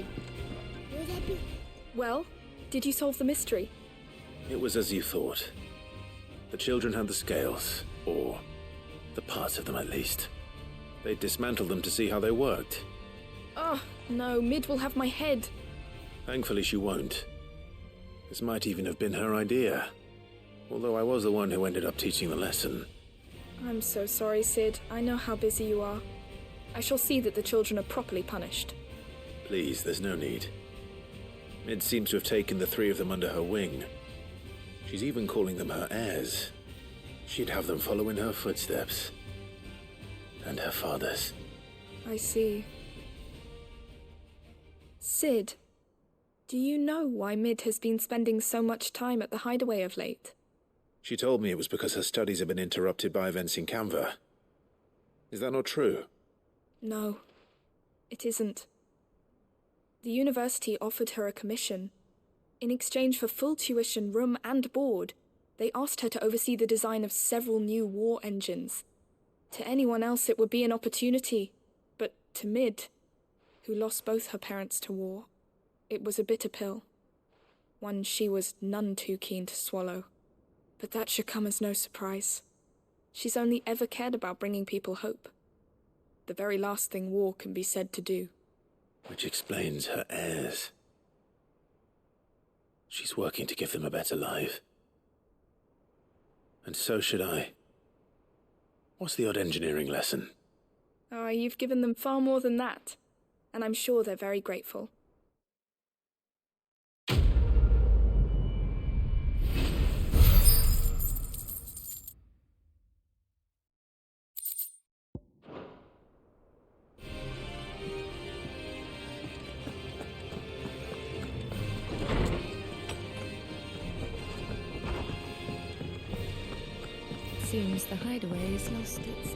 Sid. Will that be... Well, did you solve the mystery? It was as you thought. The children had the scales, or the parts of them at least. They dismantled them to see how they worked. Oh, no, Mid will have my head. Thankfully she won't. This might even have been her idea. Although I was the one who ended up teaching the lesson. I'm so sorry, Sid. I know how busy you are. I shall see that the children are properly punished. Please, there's no need. Mid seems to have taken the three of them under her wing. She's even calling them her heirs. She'd have them follow in her footsteps. And her father's. I see. Sid, do you know why Mid has been spending so much time at the hideaway of late? She told me it was because her studies have been interrupted by events in Canva. Is that not true? No, it isn't. The university offered her a commission. In exchange for full tuition, room and board, they asked her to oversee the design of several new war engines. To anyone else it would be an opportunity, but to Mid, who lost both her parents to war, it was a bitter pill. One she was none too keen to swallow. But that should come as no surprise. She's only ever cared about bringing people hope. The very last thing war can be said to do. Which explains her heirs. She's working to give them a better life. And so should I. What's the odd engineering lesson? Ah, you've given them far more than that. And I'm sure they're very grateful. Seems the hideaway has lost its...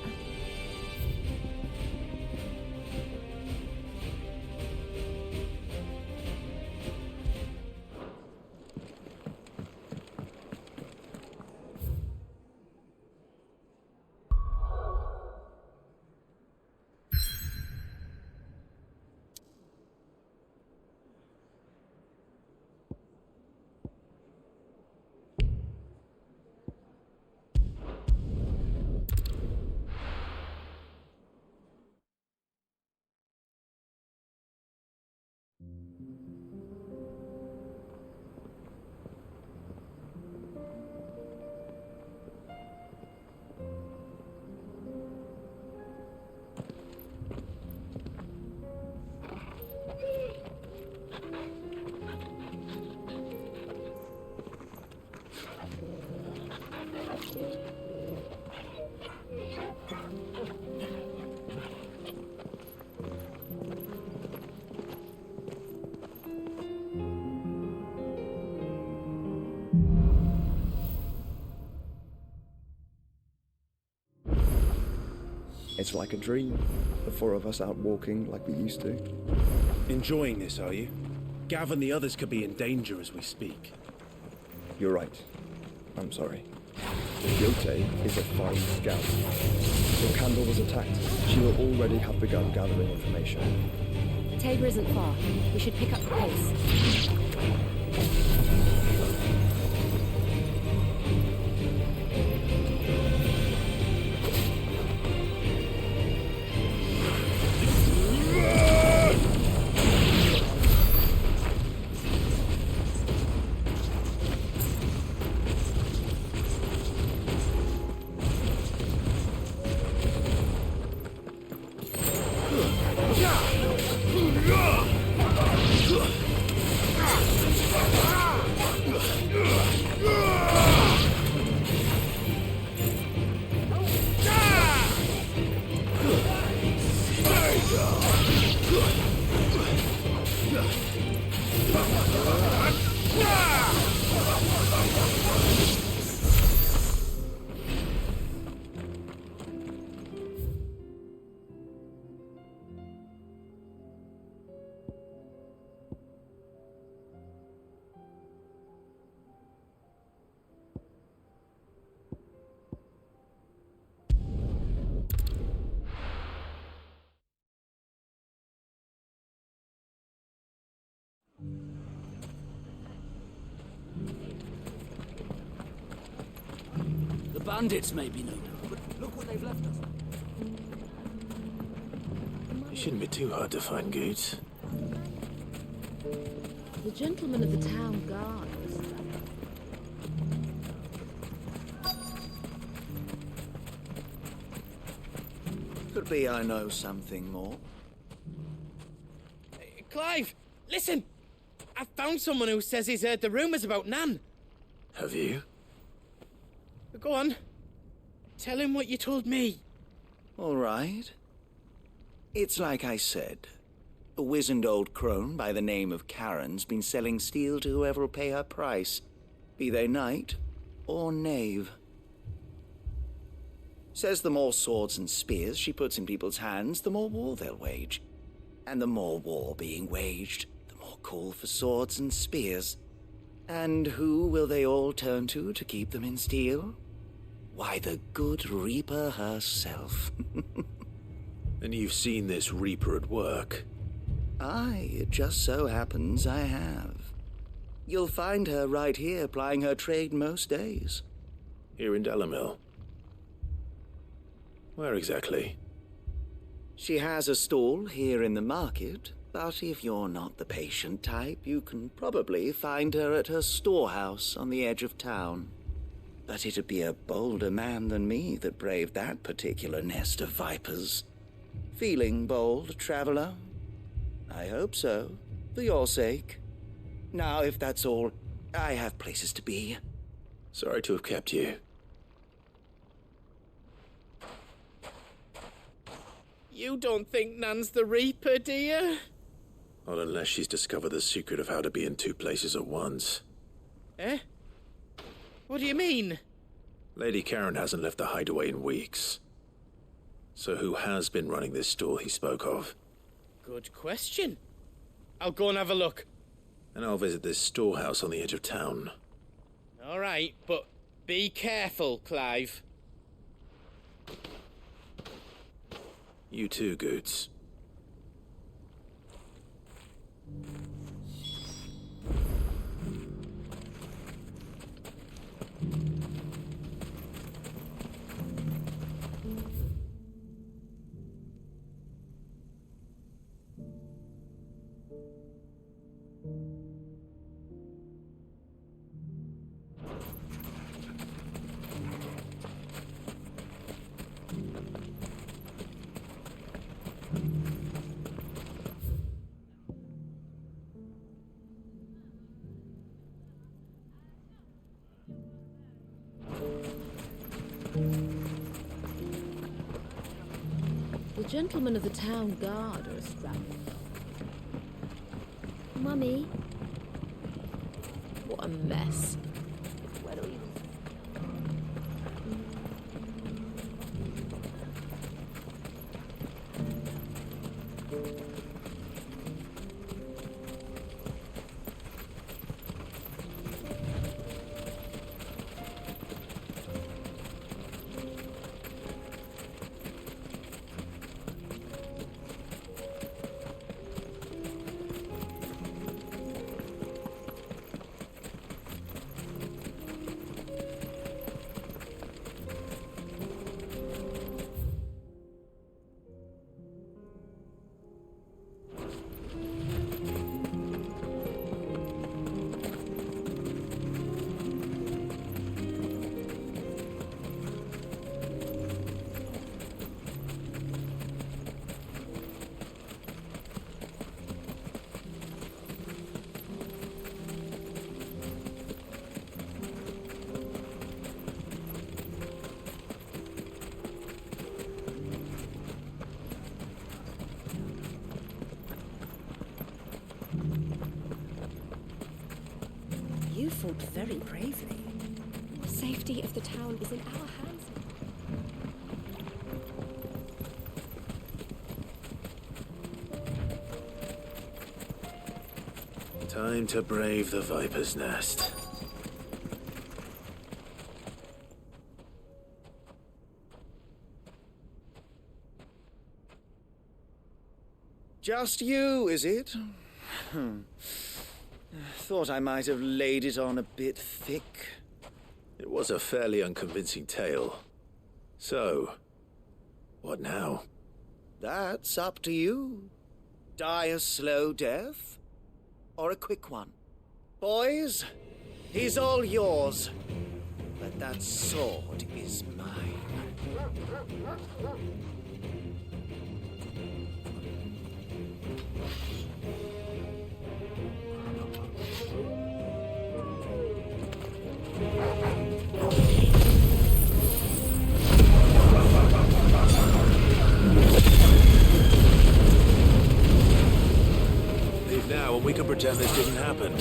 It's like a dream. The four of us out walking like we used to. Enjoying this, are you? Gav and the others could be in danger as we speak. You're right. I'm sorry. Yote is a fine scout. If Candle was attacked, she will already have begun gathering information. Tabor isn't far. We should pick up the pace. Bandits may be no doubt, but look what they've left us. You shouldn't be too hard to find, Goots. The gentleman of the town guard was... Could be I know something more. Clive, listen! I've found someone who says he's heard the rumours about Nan. Have you? Go on. Tell him what you told me. All right. It's like I said. A wizened old crone by the name of Karen's been selling steel to whoever'll pay her price, be they knight or knave. Says the more swords and spears she puts in people's hands, the more war they'll wage. And the more war being waged, the more call for swords and spears. And who will they all turn to keep them in steel? Why, the good Reaper herself. And you've seen this Reaper at work? Aye, it just so happens I have. You'll find her right here plying her trade most days. Here in Delamil? Where exactly? She has a stall here in the market, but if you're not the patient type, you can probably find her at her storehouse on the edge of town. But it'd be a bolder man than me that braved that particular nest of vipers. Feeling bold, traveler? I hope so, for your sake. Now, if that's all, I have places to be. Sorry to have kept you. You don't think Nan's the Reaper, do you? Not unless she's discovered the secret of how to be in two places at once. Eh? What do you mean? Lady Karen hasn't left the hideaway in weeks. So who has been running this stall he spoke of? Good question. I'll go and have a look. And I'll visit this storehouse on the edge of town. All right, but be careful, Clive. You too, Goots. The gentlemen of the town guard are a strap. Mummy, What a mess. where do we... You fought very bravely. The safety of the town is in our hands. Time to brave the Viper's Nest. Just you, is it? Thought I might have laid it on a bit thick. It was a fairly unconvincing tale. So, what now? That's up to you. Die a slow death, or a quick one. Boys, he's all yours. But that sword is mine. Leave now and we can pretend this didn't happen.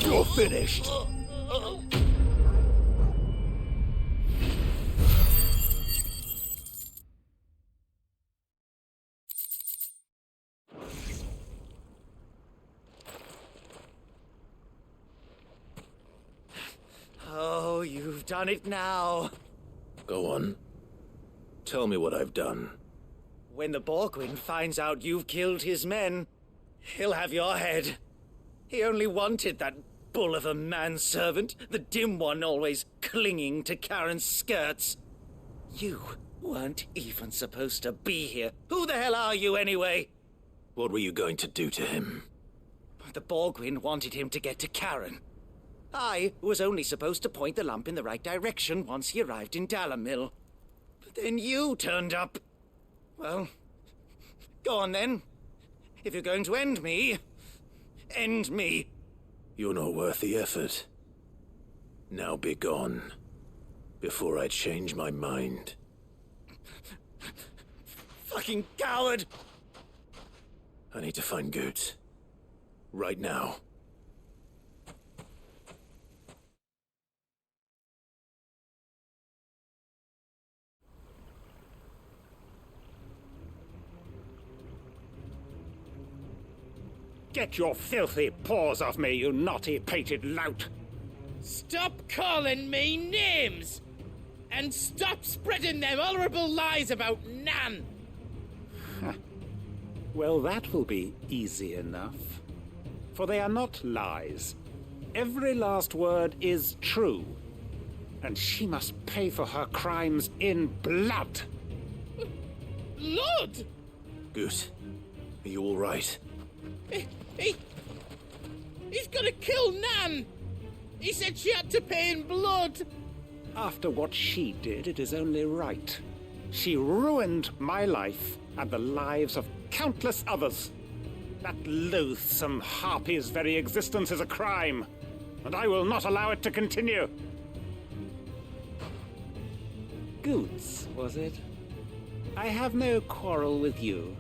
You're finished. Oh, you've done it now. Go on. Tell me what I've done. When the Borgwyn finds out you've killed his men, he'll have your head. He only wanted that bull of a manservant, the dim one always clinging to Karen's skirts. You weren't even supposed to be here. Who the hell are you anyway? What were you going to do to him? The Borgwyn wanted him to get to Karen. I was only supposed to point the lamp in the right direction once he arrived in Dalamil. But then you turned up. Well, go on then. If you're going to end me, end me. You're not worth the effort. Now be gone, before I change my mind. Fucking coward! I need to find Goots. Right now. Get your filthy paws off me, you naughty-pated lout! Stop calling me names! And stop spreading them horrible lies about Nan! Well, that will be easy enough. For they are not lies. Every last word is true. And she must pay for her crimes in blood. Blood? Goot, are you all right? He's gonna kill Nan! He said she had to pay in blood! After what she did, it is only right. She ruined my life and the lives of countless others. That loathsome harpy's very existence is a crime, and I will not allow it to continue. Goots, was it? I have no quarrel with you.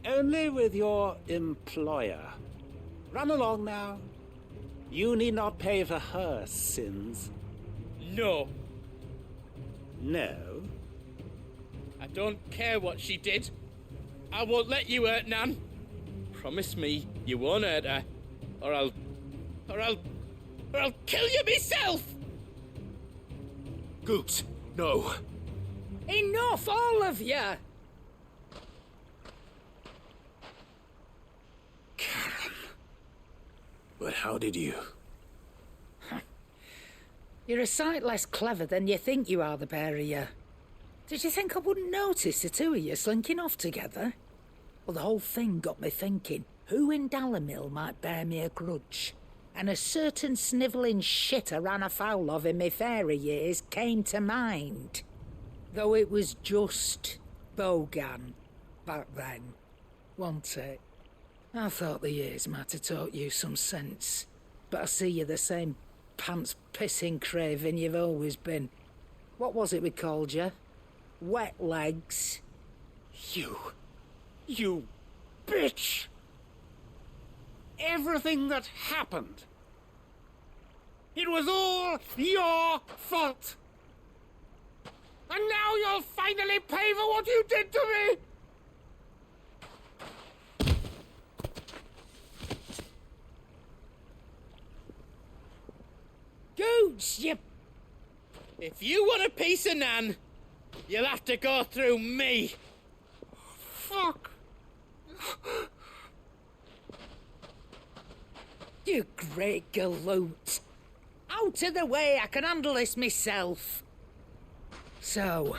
Only with your employer. Run along now. You need not pay for her sins. No. No? I don't care what she did. I won't let you hurt Nan. Promise me you won't hurt her, or I'll kill you myself! Goots, no. Enough, all of you! But how did you? You're a sight less clever than you think you are, the pair of you. Did you think I wouldn't notice the two of you slinking off together? Well, the whole thing got me thinking, who in Dalamil might bear me a grudge? And a certain snivelling shit I ran afoul of in my fairy years came to mind. Though it was just Bogan back then, wasn't it? I thought the years might have taught you some sense, but I see you're the same pants-pissing craven you've always been. What was it we called you? Wet legs? You bitch! Everything that happened, it was all your fault! And now you'll finally pay for what you did to me! Gooch, you... If you want a piece of Nan, you'll have to go through me. Fuck! You great galoot. Out of the way, I can handle this myself. So,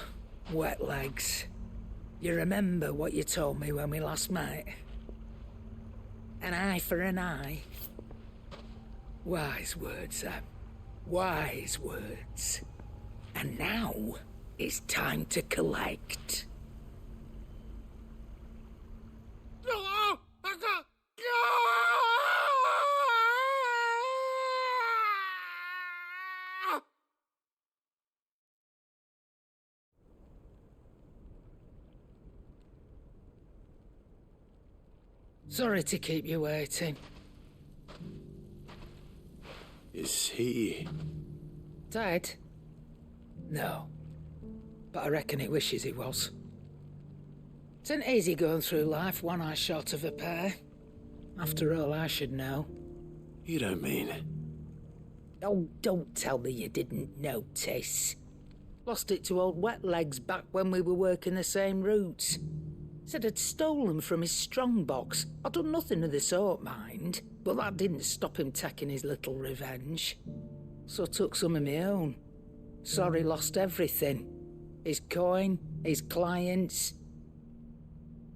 wet legs, you remember what you told me when we last met? An eye for an eye. Wise words, Sam. Wise words. And now, it's time to collect. Sorry to keep you waiting. Is he... Dead? No. But I reckon he wishes he was. It isn't easy going through life one eye short of a pair. After all, I should know. You don't mean... Oh, don't tell me you didn't notice. Lost it to old Wet Legs back when we were working the same routes. Said I'd stolen from his strongbox. I'd done nothing of the sort, mind. But that didn't stop him taking his little revenge. So I took some of my own. Sorry, lost everything. His coin, his clients.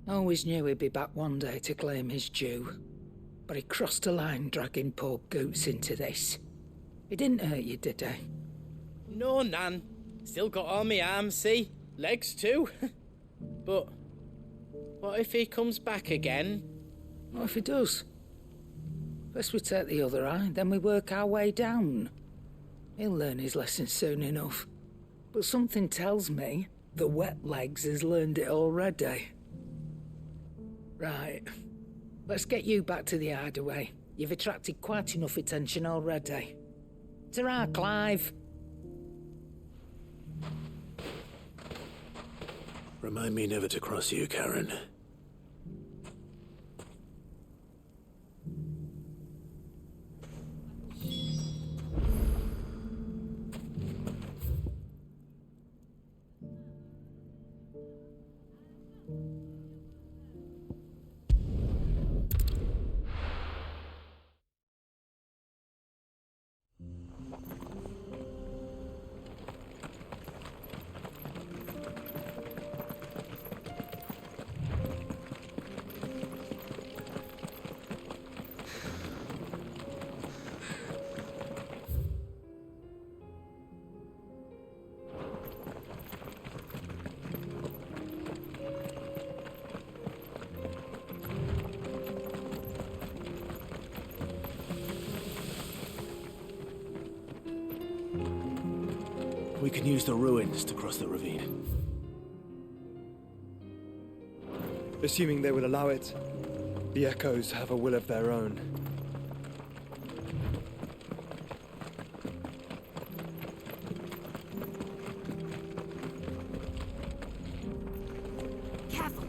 Always knew he'd be back one day to claim his due. But he crossed a line dragging poor Goots into this. He didn't hurt you, did he? No, Nan. Still got all my arms, see? Legs too. But what if he comes back again? What if he does? First we take the other eye, then we work our way down. He'll learn his lesson soon enough. But something tells me the Wet Legs has learned it already. Right. Let's get you back to the hideaway. You've attracted quite enough attention already. Ta-ra, Clive. Remind me never to cross you, Karen. We can use the ruins to cross the ravine. Assuming they will allow it, the echoes have a will of their own. Careful.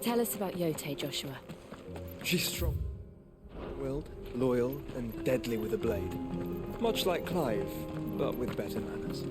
Tell us about Yote, Joshua. She's strong, willed, loyal, and deadly with a blade. Much like Clive, but with better manners.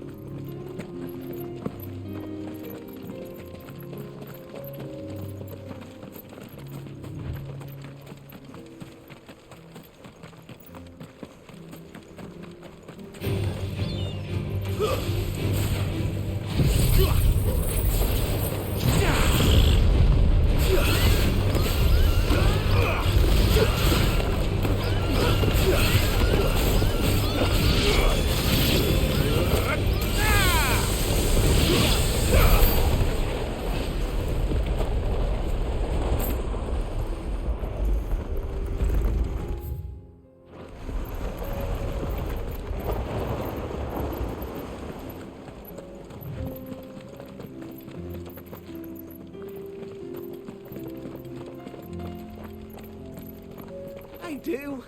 I do.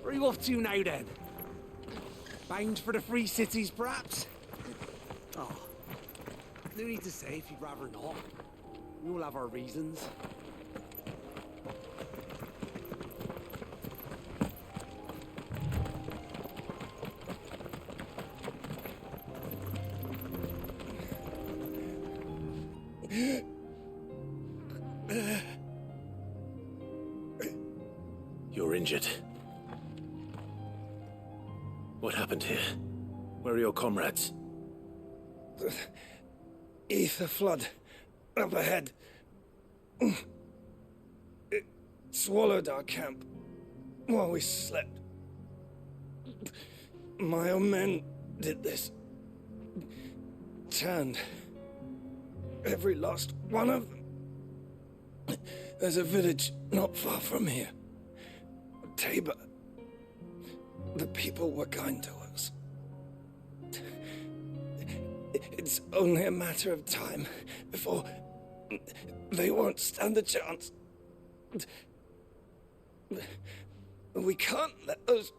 Where are you off to now, then? Bound for the Free Cities, perhaps? Oh, no need to say if you'd rather not. We all have our reasons. You're injured. What happened here? Where are your comrades? The ether flood up ahead. It swallowed our camp while we slept. My own men did this. Turned every last one of them. There's a village not far from here. Tabor. The people were kind to us. It's only a matter of time before they won't stand a chance. We can't let those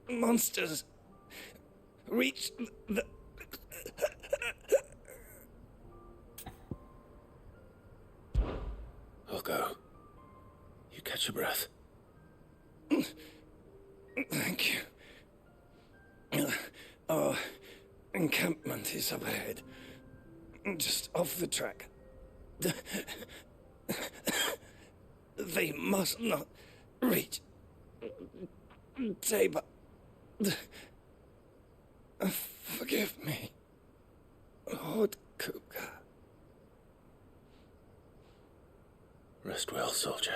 monsters reach the... I'll go. You catch your breath. Thank you. Our encampment is up ahead. Just off the track. They must not reach Tabor. Forgive me, Lord Cougar. Rest well, soldier.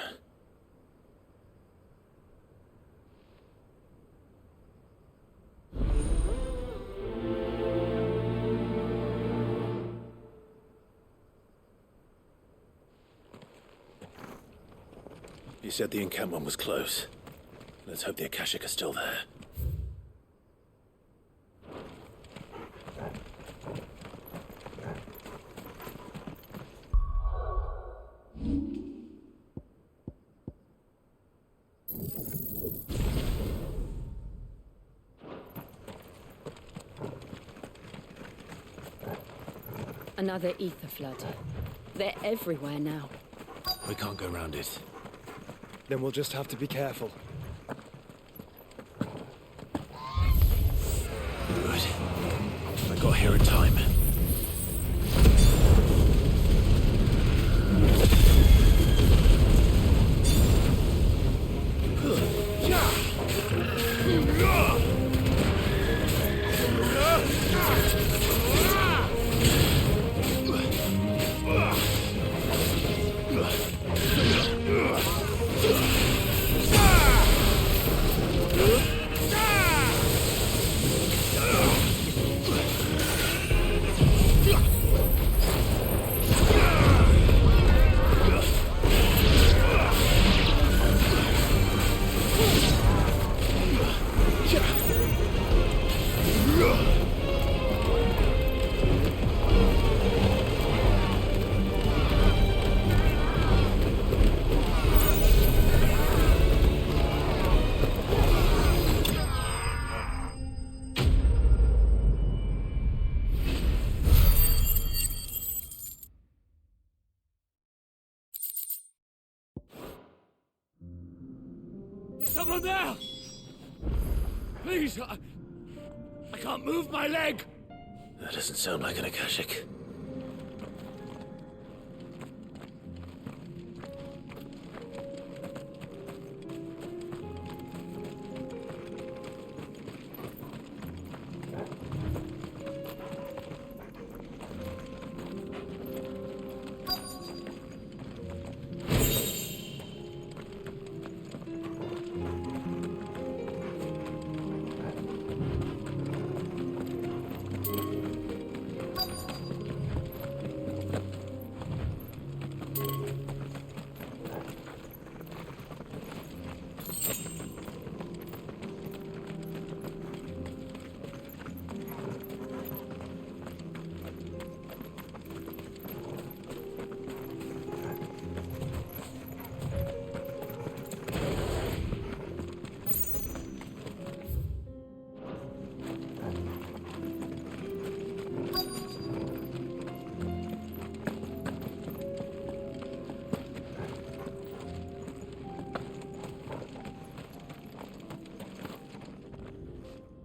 You said the encampment was close. Let's hope the Akashic are still there. Another ether flood. They're everywhere now. We can't go round it. Then we'll just have to be careful. Good. I got here in time. Someone there! Please, I can't move my leg! That doesn't sound like an Akashic.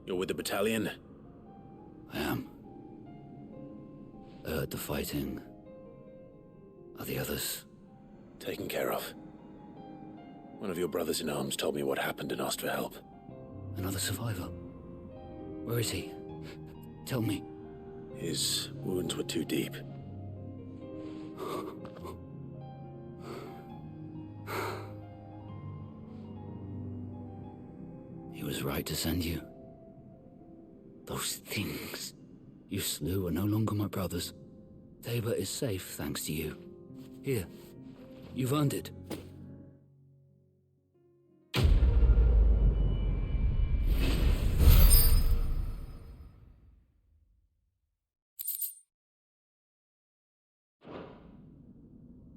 You're with the battalion? I am. I heard the fighting. Are the others? Taken care of. One of your brothers in arms told me what happened and asked for help. Another survivor? Where is he? Tell me. His wounds were too deep. He was right to send you. Those things you slew are no longer my brothers. Tabor is safe thanks to you. Here, you've earned it.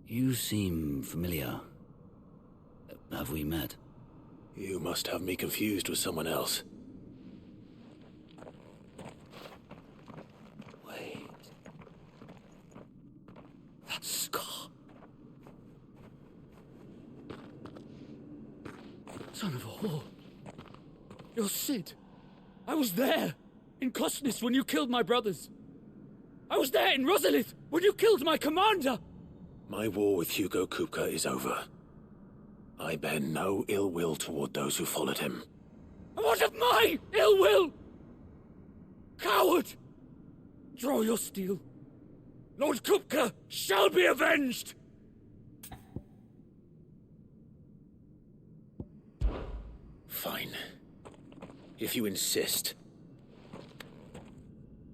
You seem familiar. Have we met? You must have me confused with someone else. Wait. That scar. Son of a whore. You're Sid. I was there, in Cosnes, when you killed my brothers. I was there in Rosalith, when you killed my commander. My war with Hugo Kupka is over. I bear no ill will toward those who followed him. And what of my ill will? Coward! Draw your steel. Lord Kupka shall be avenged! Fine. If you insist.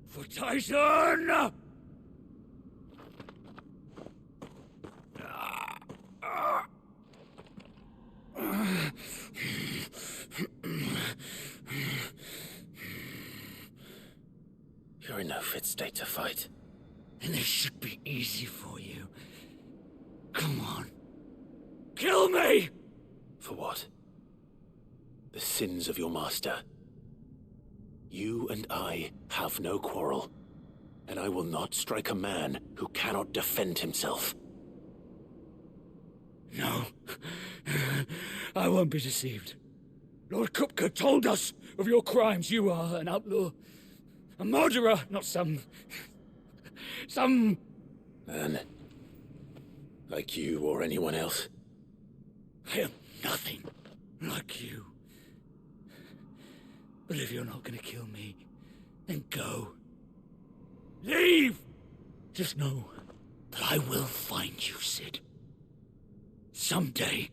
For Titan! You're in no fit state to fight. And this should be easy for you. Come on. Kill me! For what? The sins of your master. You and I have no quarrel, and I will not strike a man who cannot defend himself. No. I won't be deceived. Lord Kupka told us of your crimes. You are an outlaw. A murderer, not some... Man. Like you or anyone else. I am nothing like you. But if you're not gonna kill me, then go. Leave! Just know that I will find you, Sid. Someday.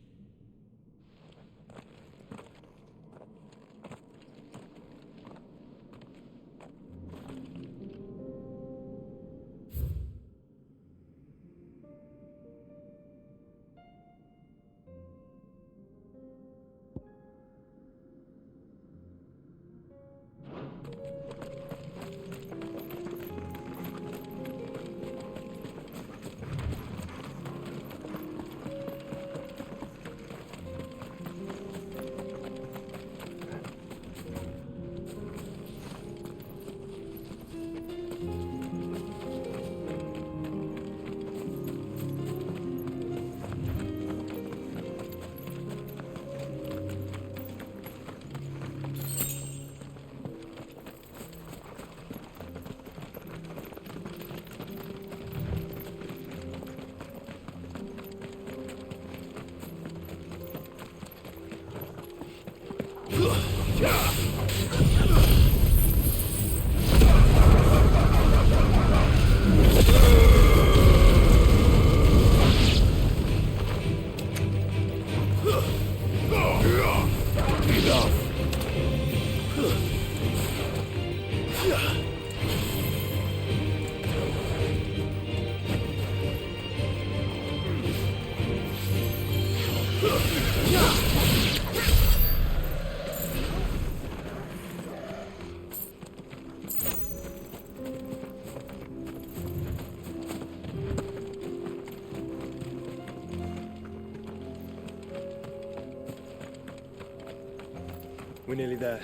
We're nearly there.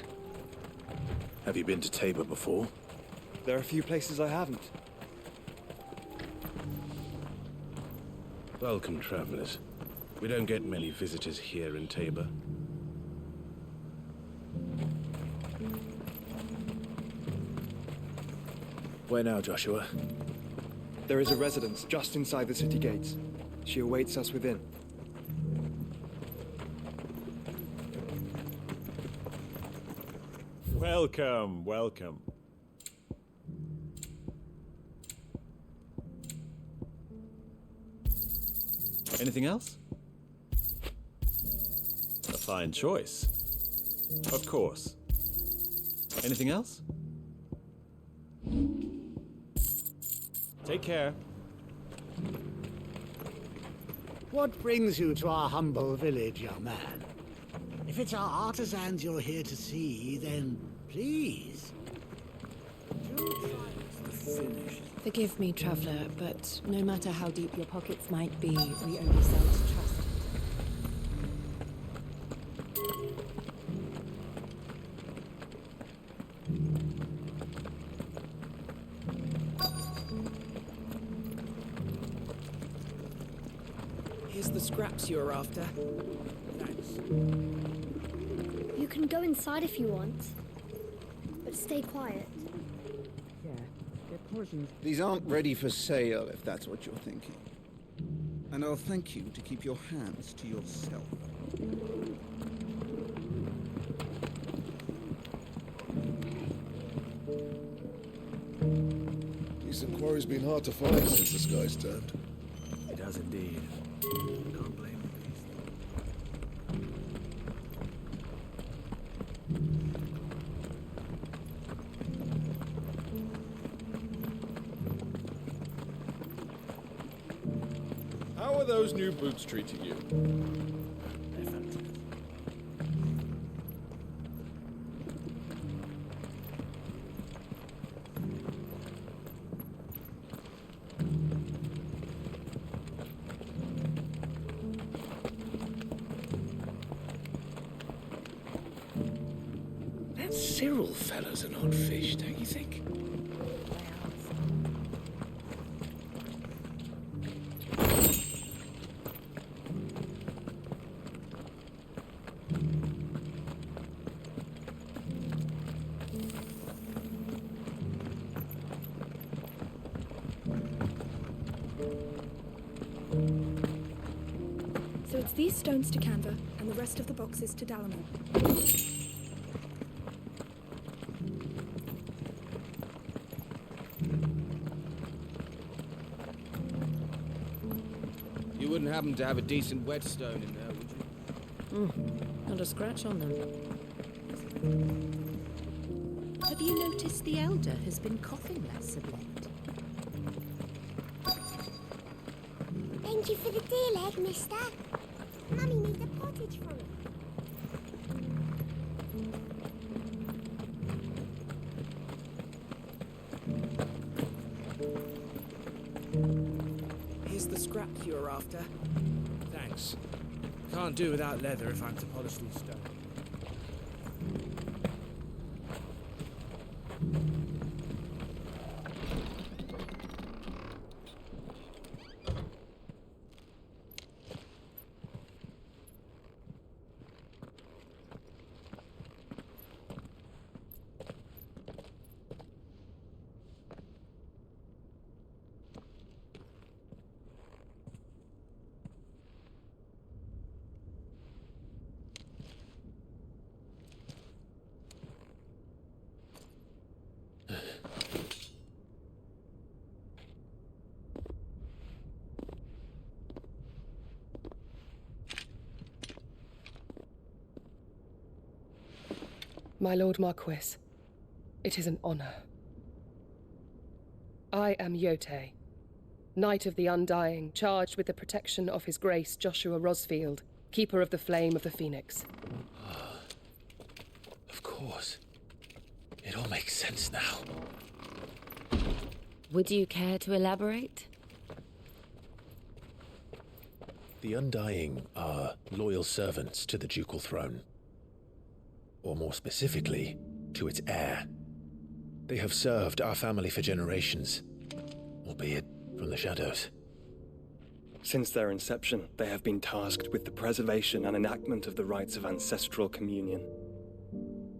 Have you been to Tabor before? There are a few places I haven't. Welcome, travelers. We don't get many visitors here in Tabor. Where now, Joshua? There is a residence just inside the city gates. She awaits us within. Welcome, welcome. Anything else? A fine choice. Of course. Anything else? Take care. What brings you to our humble village, young man? If it's our artisans you're here to see, then please. Forgive me, traveler, but no matter how deep your pockets might be, we only sell to trusted. Here's the scraps you're after. Thanks. You can go inside if you want, but stay quiet. Yeah, their portions. These aren't ready for sale, if that's what you're thinking. And I'll thank you to keep your hands to yourself. Decent quarry's been hard to find since the sky's turned. It has indeed. Don't blame me. How are those new boots treating you? That Cyril fellow's an odd fish, don't you think? So it's these stones to Canva, and the rest of the boxes to Dalamir. You wouldn't happen to have a decent whetstone in there, would you? Not a scratch on them. Have you noticed the elder has been coughing less of late? Thank you for the deer leg, mister. Mummy made a pottage from it. Here's the scraps you're after. Thanks. Can't do without leather if I'm to polish these stones. My Lord Marquis, it is an honor. I am Yote, Knight of the Undying, charged with the protection of His Grace Joshua Rosfield, Keeper of the Flame of the Phoenix. Of course. It all makes sense now. Would you care to elaborate? The Undying are loyal servants to the ducal throne. or more specifically, to its heir. They have served our family for generations, albeit from the shadows. Since their inception, they have been tasked with the preservation and enactment of the rites of ancestral communion.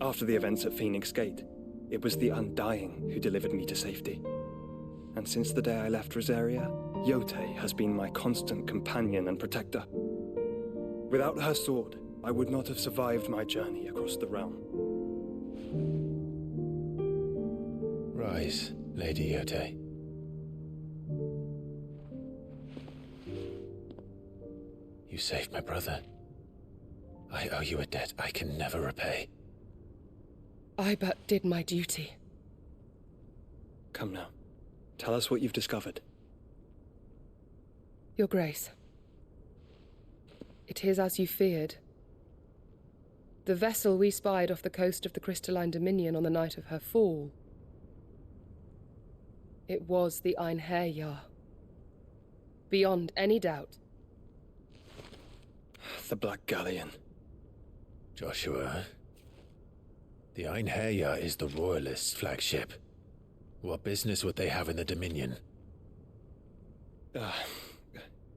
After the events at Phoenix Gate, it was the Undying who delivered me to safety. And since the day I left Rosaria, Yote has been my constant companion and protector. Without her sword, I would not have survived my journey across the realm. Rise, Lady Yote. You saved my brother. I owe you a debt I can never repay. I but did my duty. Come now. Tell us what you've discovered. Your Grace. It is as you feared. The vessel we spied off the coast of the Crystalline Dominion on the night of her fall. It was the Einherjar. Beyond any doubt. The Black Galleon. Joshua, the Einherjar is the Royalists' flagship. What business would they have in the Dominion?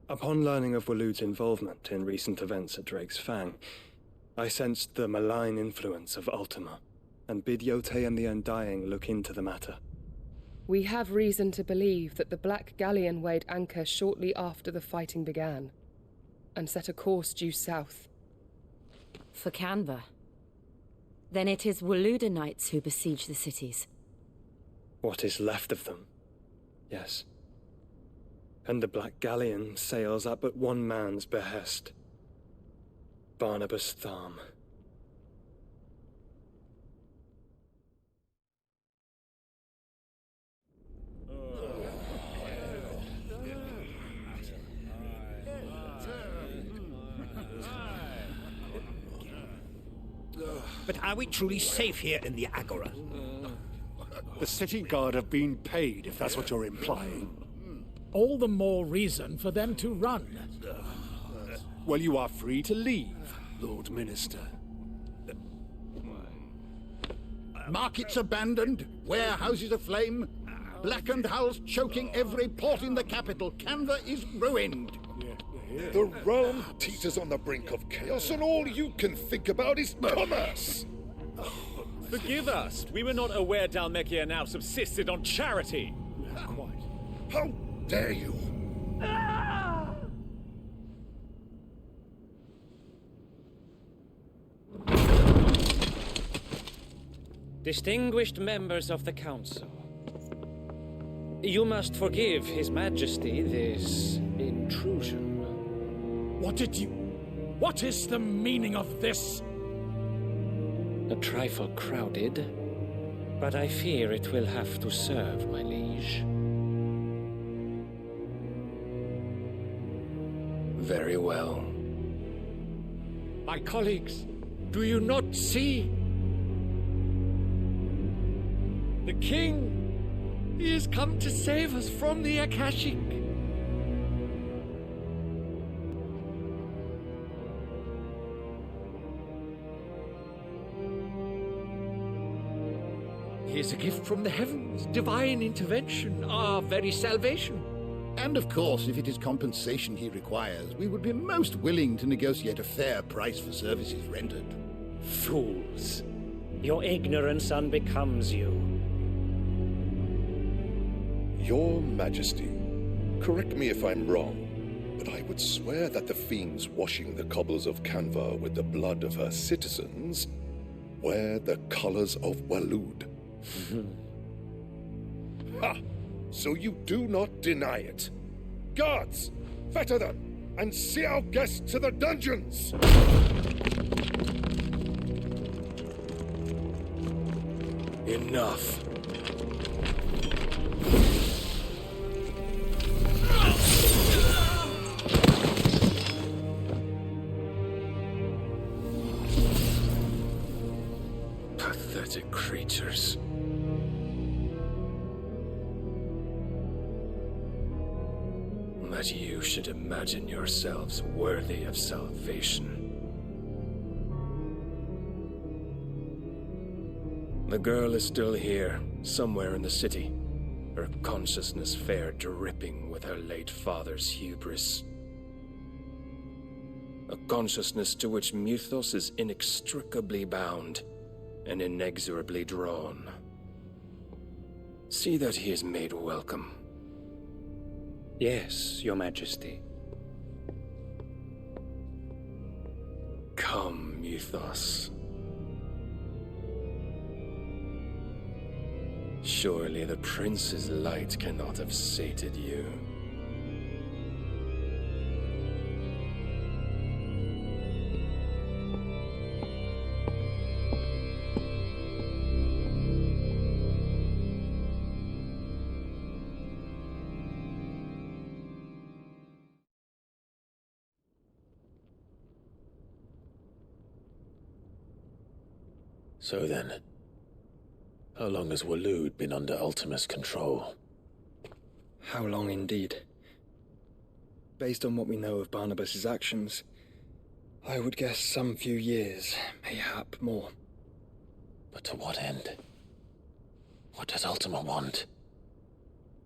Upon learning of Waloed's involvement in recent events at Drake's Fang, I sensed the malign influence of Ultima, and bid Yote and the Undying look into the matter. We have reason to believe that the Black Galleon weighed anchor shortly after the fighting began, and set a course due south. For Canva. Then it is Waloed knights who besiege the cities. What is left of them, yes. And the Black Galleon sails at but one man's behest. Barnabas Tharm. But are we truly safe here in the Agora? The city guard have been paid, if that's what you're implying. All the more reason for them to run. Well, you are free to leave, Lord Minister. Markets abandoned, warehouses aflame, blackened hulls choking every port in the capital. Canva is ruined. The realm teeters on the brink of chaos, and all you can think about is commerce. Forgive us. We were not aware Dhalmekia now subsisted on charity. How dare you? Distinguished members of the Council, you must forgive His Majesty this intrusion. What is the meaning of this? A trifle crowded, but I fear it will have to serve, my liege. Very well. My colleagues, do you not see? The king! He has come to save us from the Akashic. He is a gift from the heavens, divine intervention, our very salvation. And of course, if it is compensation he requires, we would be most willing to negotiate a fair price for services rendered. Fools! Your ignorance unbecomes you. Your Majesty, correct me if I'm wrong, but I would swear that the fiends washing the cobbles of Canva with the blood of her citizens wear the colors of Waloed. Ha! So you do not deny it. Guards, fetter them, and see our guests to the dungeons! Enough. Pathetic creatures. That you should imagine yourselves worthy of salvation. The girl is still here, somewhere in the city. Her consciousness fair dripping with her late father's hubris. A consciousness to which Mythos is inextricably bound and inexorably drawn. See that he is made welcome. Yes, Your Majesty. Come, Mythos. Surely the prince's light cannot have sated you. So then, how long has Waloed been under Ultima's control? How long indeed? Based on what we know of Barnabas's actions, I would guess some few years, mayhap more. But to what end? What does Ultima want?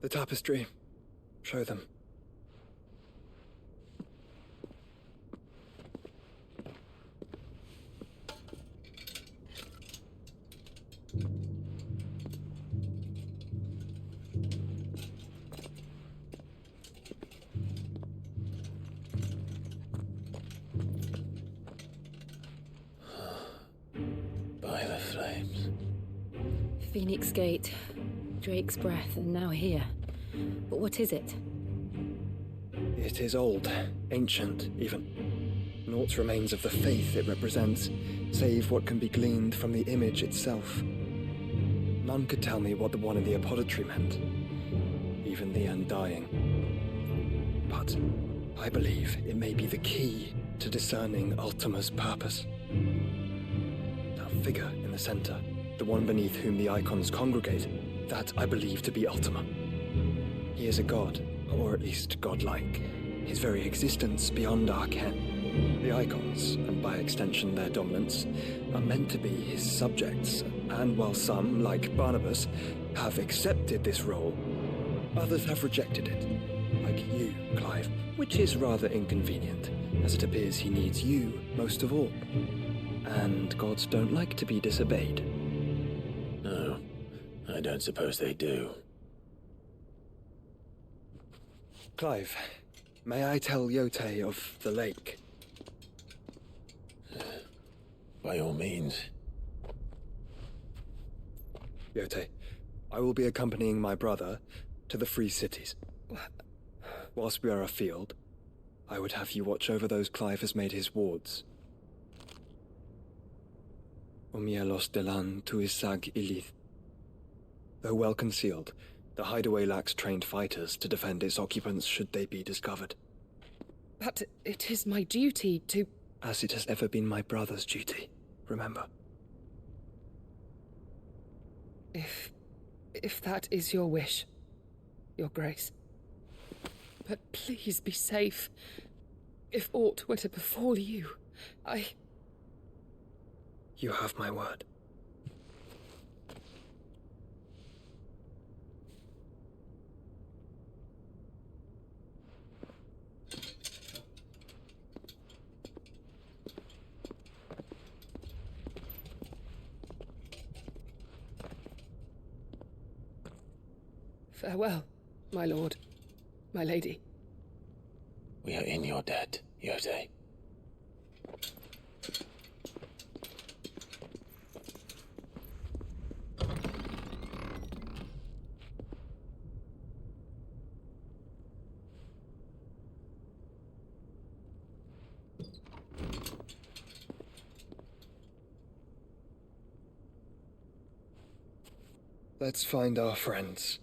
The tapestry. Show them. By the flames. Phoenix Gate, Drake's Breath, and now here. But what is it? It is old, ancient, even. Naught remains of the faith it represents, save what can be gleaned from the image itself. None could tell me what the one in the apothecary meant, even the Undying. But I believe it may be the key to discerning Ultima's purpose. That figure in the center, the one beneath whom the icons congregate, that I believe to be Ultima. He is a god, or at least godlike, his very existence beyond our ken. The icons, and by extension their dominants, are meant to be his subjects, and while some, like Barnabas, have accepted this role, others have rejected it, like you, Clive, which is rather inconvenient, as it appears he needs you most of all. And gods don't like to be disobeyed. No, I don't suppose they do. Clive, may I tell Yote of the lake? By all means. Yote, I will be accompanying my brother to the Free Cities. Whilst we are afield, I would have you watch over those Clive has made his wards. Umielos delan tuisag ilith. Though well concealed, the hideaway lacks trained fighters to defend its occupants should they be discovered. But it is my duty to... As it has ever been my brother's duty, remember. If that is your wish, Your Grace. But please be safe. If aught were to befall you, You have my word. Farewell, my lord, my lady. We are in your debt, Yote. Let's find our friends.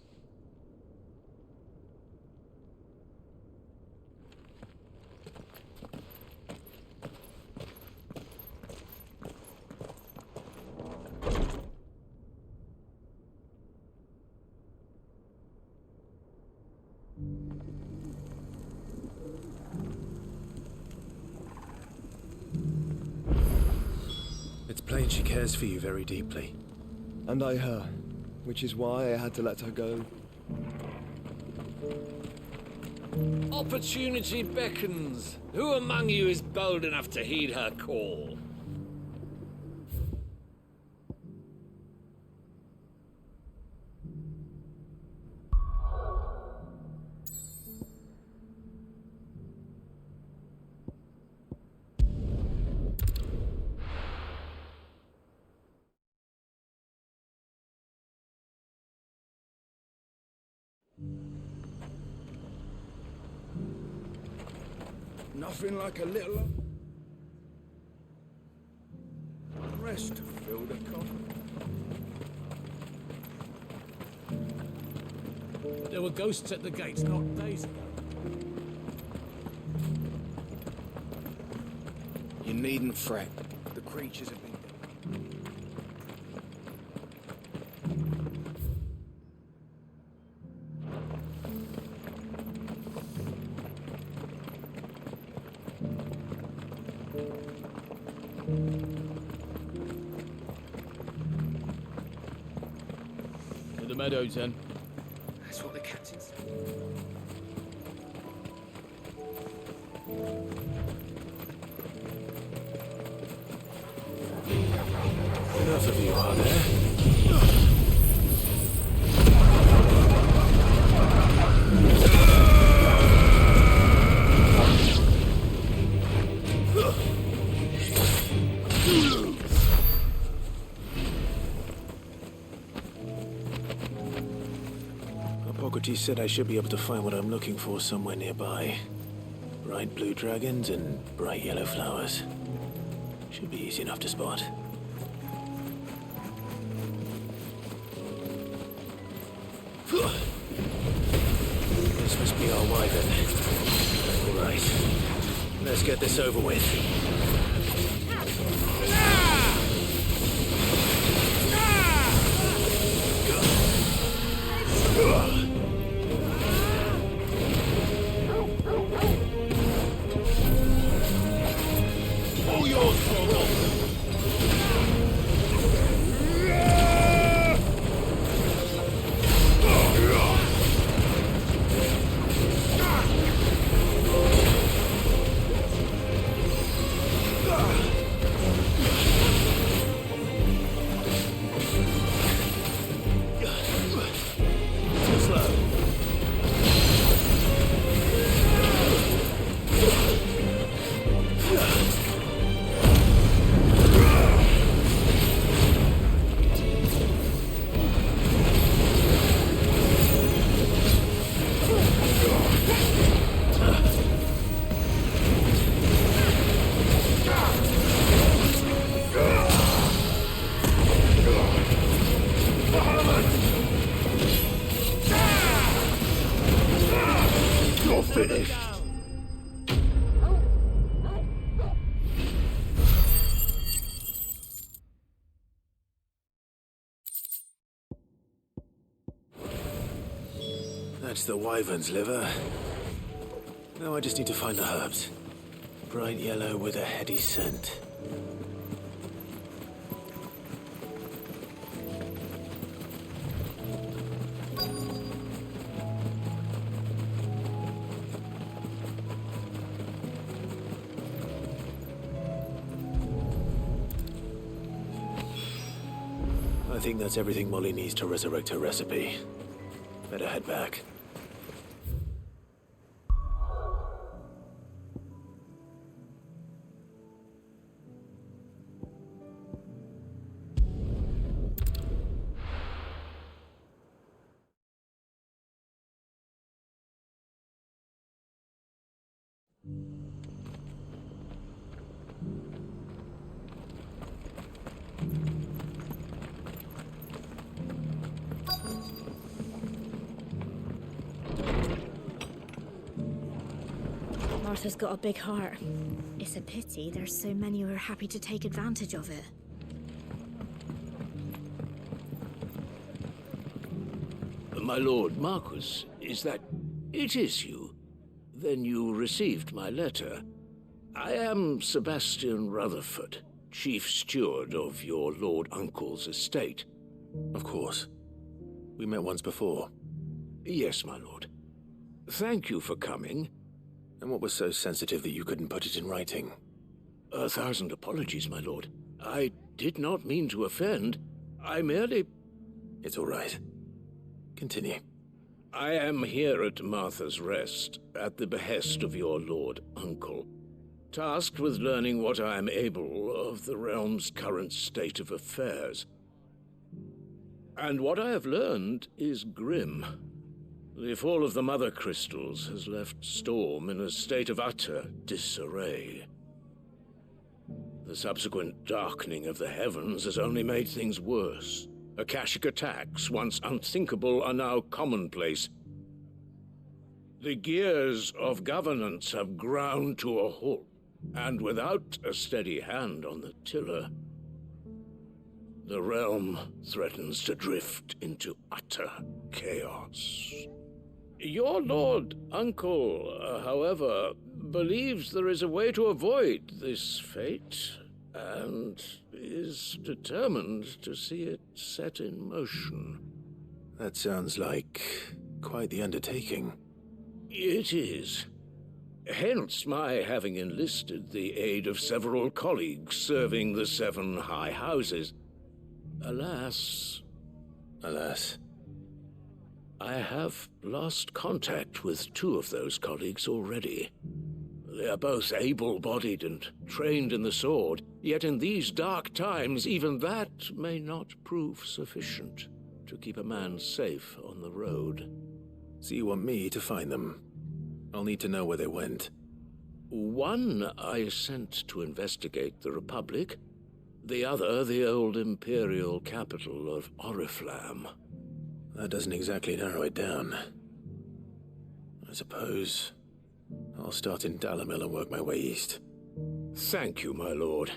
It's plain she cares for you very deeply. And I her, which is why I had to let her go. Opportunity beckons. Who among you is bold enough to heed her call? Nothing like a little rest to fill the cup. There were ghosts at the gates not days ago. You needn't fret. The creatures have been... To the meadows, then. That's what the captain said. Enough of you, are there? Hippocrates said I should be able to find what I'm looking for somewhere nearby. Bright blue dragons and bright yellow flowers. Should be easy enough to spot. This must be our wyvern. All right. Let's get this over with. All yours, Frodo! You're finished. That's the wyvern's liver. Now I just need to find the herbs. Bright yellow with a heady scent. I think that's everything Molly needs to resurrect her recipe. Better head back. Martha's got a big heart. It's a pity there's so many who are happy to take advantage of it. My lord Marquis, is that... it is you? Then you received my letter. I am Sebastian Rutherford, chief steward of your lord uncle's estate. Of course. We met once before. Yes, my lord. Thank you for coming. And what was so sensitive that you couldn't put it in writing? 1,000 apologies, my lord. I did not mean to offend. I merely... It's all right. Continue. I am here at Martha's Rest, at the behest of your lord uncle, tasked with learning what I am able of the realm's current state of affairs. And what I have learned is grim. The fall of the Mother Crystals has left Storm in a state of utter disarray. The subsequent darkening of the heavens has only made things worse. Akashic attacks, once unthinkable, are now commonplace. The gears of governance have ground to a halt, and without a steady hand on the tiller, the realm threatens to drift into utter chaos. Your lord uncle, however, believes there is a way to avoid this fate, and is determined to see it set in motion. That sounds like quite the undertaking. It is. Hence my having enlisted the aid of several colleagues serving the 7 high houses. Alas, I have lost contact with 2 of those colleagues already. They are both able-bodied and trained in the sword, yet in these dark times, even that may not prove sufficient to keep a man safe on the road. So you want me to find them? I'll need to know where they went. One I sent to investigate the Republic, the other the old Imperial capital of Oriflamme. That doesn't exactly narrow it down. I suppose I'll start in Dalamil and work my way east. Thank you, my lord.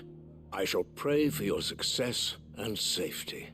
I shall pray for your success and safety.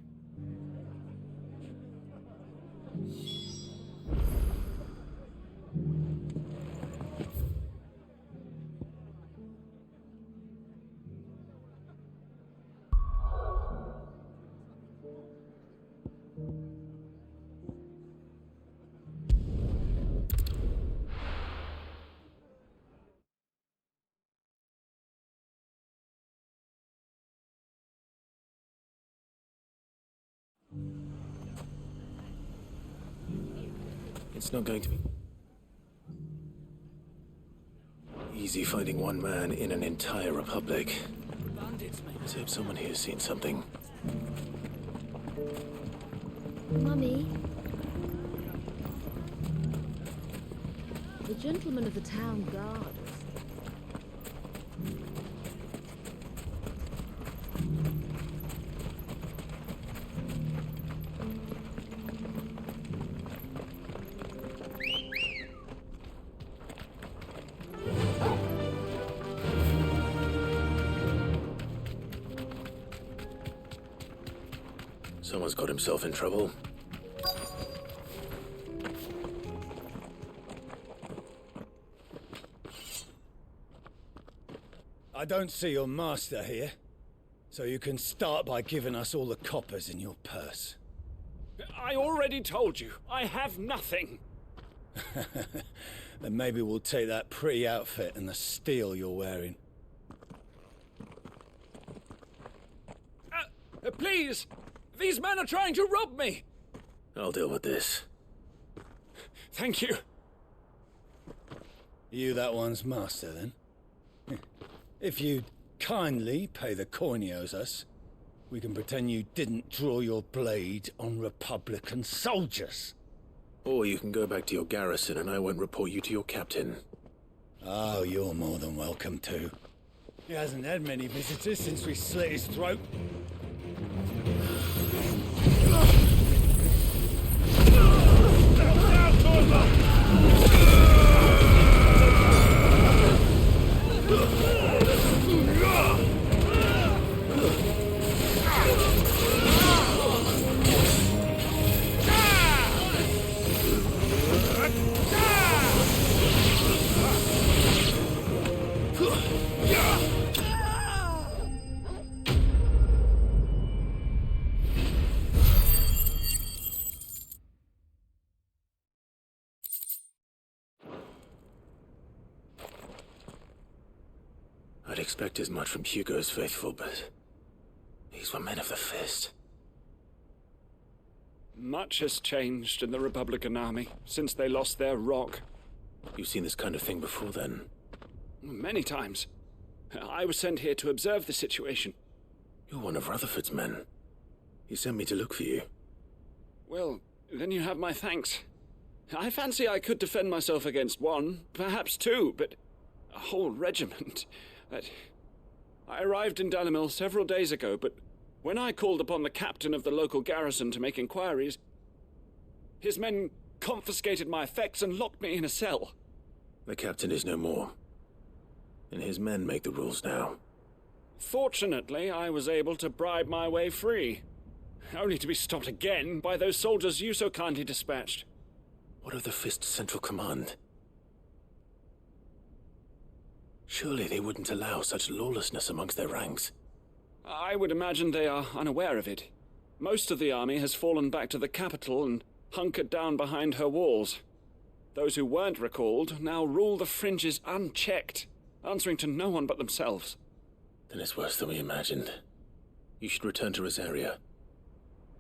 It's not going to be easy finding one man in an entire republic. Let's hope someone here has seen something. Mummy? The gentleman of the town guard. Someone's got himself in trouble. I don't see your master here, so you can start by giving us all the coppers in your purse. I already told you, I have nothing. Then maybe we'll take that pretty outfit and the steel you're wearing. Please! These men are trying to rob me! I'll deal with this. Thank you. You that one's master, then? If you'd kindly pay the coin he owes us, we can pretend you didn't draw your blade on Republican soldiers. Or you can go back to your garrison and I won't report you to your captain. Oh, you're more than welcome to. He hasn't had many visitors since we slit his throat. I'd expect as much from Hugo's faithful, but these were men of the fist. Much has changed in the Republican army since they lost their rock. You've seen this kind of thing before, then? Many times. I was sent here to observe the situation. You're one of Rutherford's men. He sent me to look for you. Well, then you have my thanks. I fancy I could defend myself against one, perhaps two, but a whole regiment. I arrived in Dalimil several days ago, but when I called upon the captain of the local garrison to make inquiries, his men confiscated my effects and locked me in a cell. The captain is no more, and his men make the rules now. Fortunately, I was able to bribe my way free, only to be stopped again by those soldiers you so kindly dispatched. What of the Fist's Central Command? Surely they wouldn't allow such lawlessness amongst their ranks. I would imagine they are unaware of it. Most of the army has fallen back to the capital and hunkered down behind her walls. Those who weren't recalled now rule the fringes unchecked, answering to no one but themselves. Then it's worse than we imagined. You should return to Rosaria.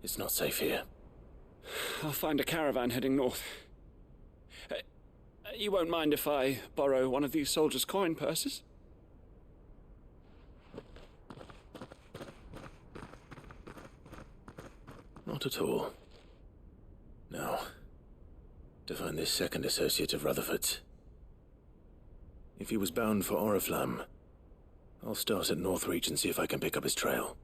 It's not safe here. I'll find a caravan heading north. You won't mind if I borrow one of these soldiers' coin purses? Not at all. Now, to find this second associate of Rutherford's. If he was bound for Oriflamme, I'll start at Northreach and see if I can pick up his trail.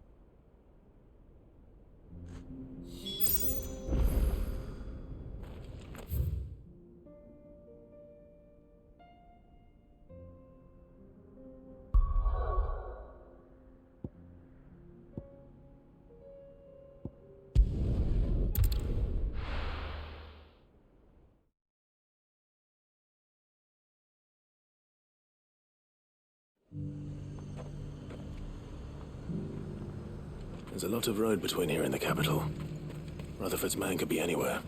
There's a lot of road between here and the capital. Rutherford's man could be anywhere.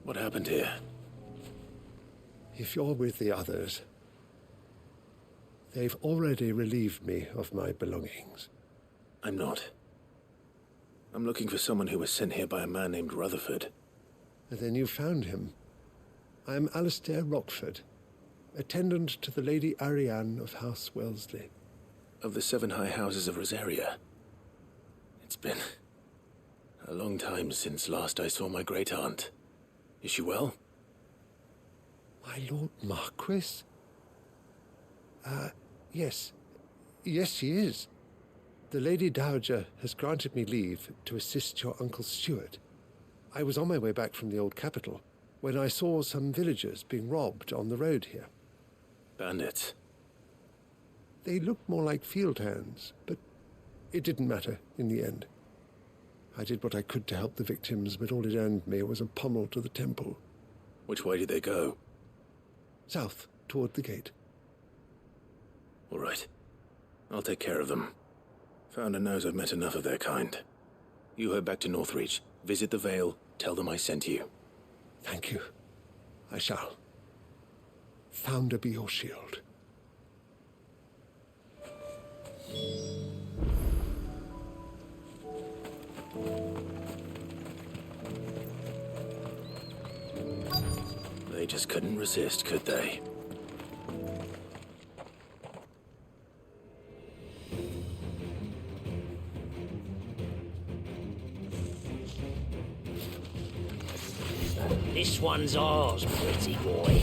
What happened here? If you're with the others, they've already relieved me of my belongings. I'm not. I'm looking for someone who was sent here by a man named Rutherford. And then you found him. I am Alistair Rockford, attendant to the Lady Ariane of House Wellesley. Of the 7 high houses of Rosaria. It's been a long time since last I saw my great-aunt. Is she well? My Lord Marquis? Yes. Yes, she is. The Lady Dowager has granted me leave to assist your Uncle Stuart. I was on my way back from the old capital when I saw some villagers being robbed on the road here. Bandits? They looked more like field hands, but it didn't matter in the end. I did what I could to help the victims, but all it earned me was a pummel to the temple. Which way did they go? South, toward the gate. All right. I'll take care of them. Founder knows I've met enough of their kind. You head back to Northreach, visit the Vale, tell them I sent you. Thank you. I shall. Founder be your shield. They just couldn't resist, could they? This one's ours, pretty boy.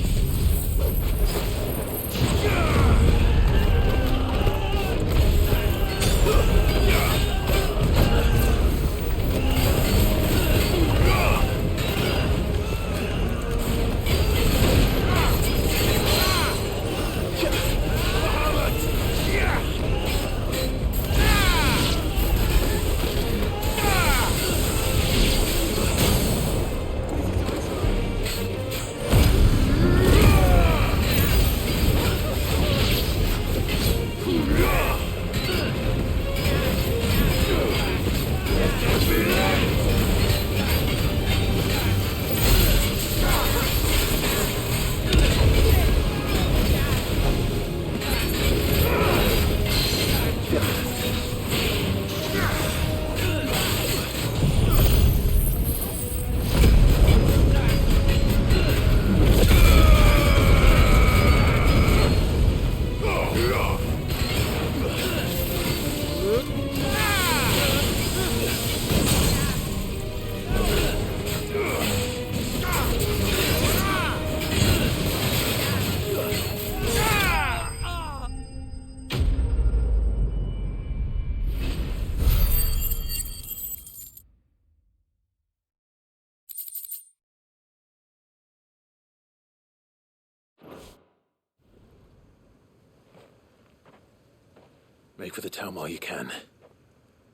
Make for the town while you can.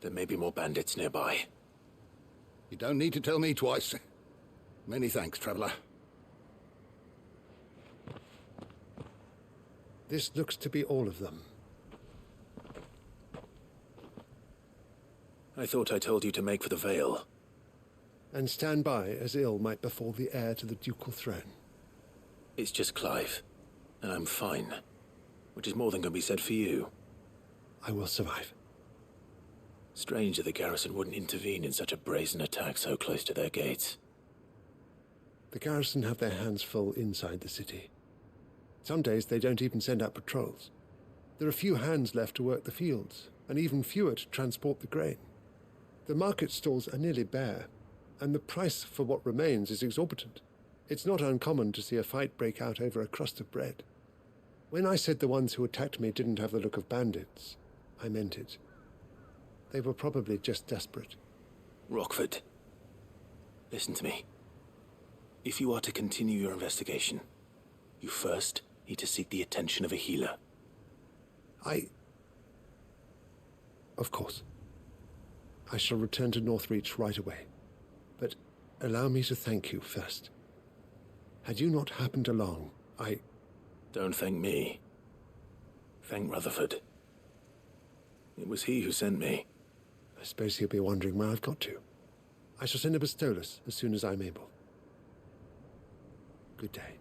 There may be more bandits nearby. You don't need to tell me twice. Many thanks, traveler. This looks to be all of them. I thought I told you to make for the Vale. And stand by as ill might befall the heir to the ducal throne. It's just Clive, and I'm fine. Which is more than can be said for you. I will survive. Strange that the garrison wouldn't intervene in such a brazen attack so close to their gates. The garrison have their hands full inside the city. Some days they don't even send out patrols. There are few hands left to work the fields, and even fewer to transport the grain. The market stalls are nearly bare, and the price for what remains is exorbitant. It's not uncommon to see a fight break out over a crust of bread. When I said the ones who attacked me didn't have the look of bandits, I meant it. They were probably just desperate. Rockford, listen to me. If you are to continue your investigation, you first need to seek the attention of a healer. Of course. I shall return to Northreach right away. But allow me to thank you first. Had you not happened along, Don't thank me. Thank Rutherford. It was he who sent me. I suppose he'll be wondering where I've got to. I shall send a Bastolus as soon as I'm able. Good day.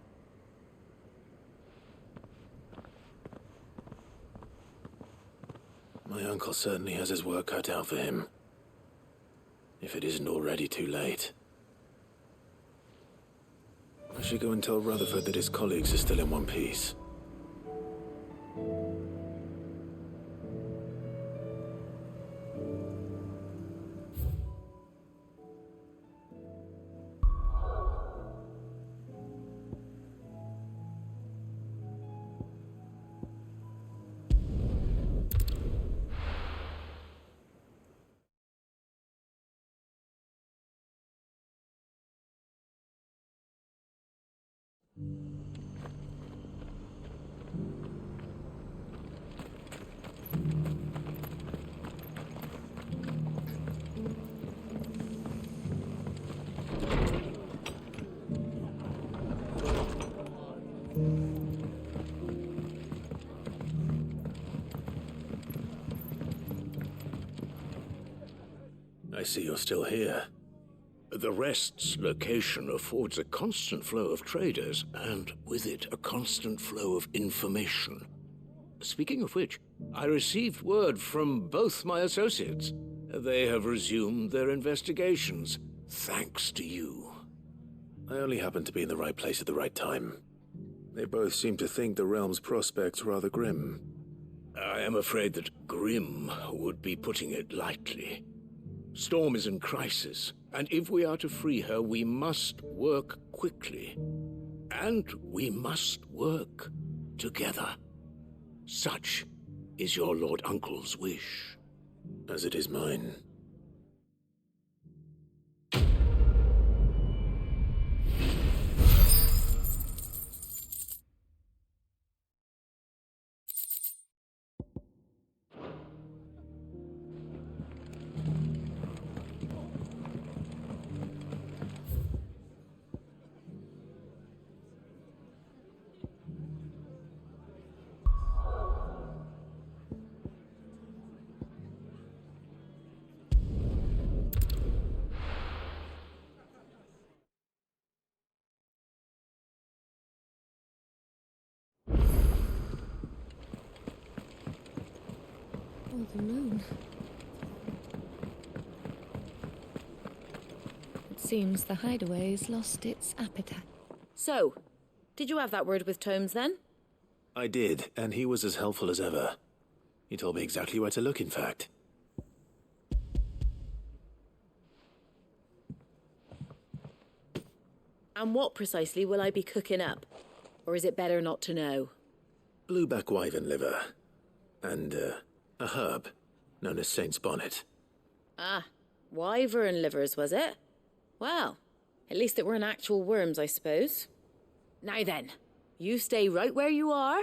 My uncle certainly has his work cut out for him. If it isn't already too late. I should go and tell Rutherford that his colleagues are still in one piece. I see you're still here. The Rest's location affords a constant flow of traders, and with it, a constant flow of information. Speaking of which, I received word from both my associates. They have resumed their investigations, thanks to you. I only happened to be in the right place at the right time. They both seem to think the realm's prospects rather grim. I am afraid that grim would be putting it lightly. Storm is in crisis, and if we are to free her, we must work quickly. And we must work together. Such is your Lord Uncle's wish. As it is mine. Oh, the moon. It seems the hideaway's lost its appetite. So, did you have that word with Tomes then? I did, and he was as helpful as ever. He told me exactly where to look, in fact. And what precisely will I be cooking up? Or is it better not to know? Blueback wyvern liver. And, a herb known as Saint's Bonnet. Ah, wyvern livers, was it? Well, at least it weren't actual worms, I suppose. Now then, you stay right where you are.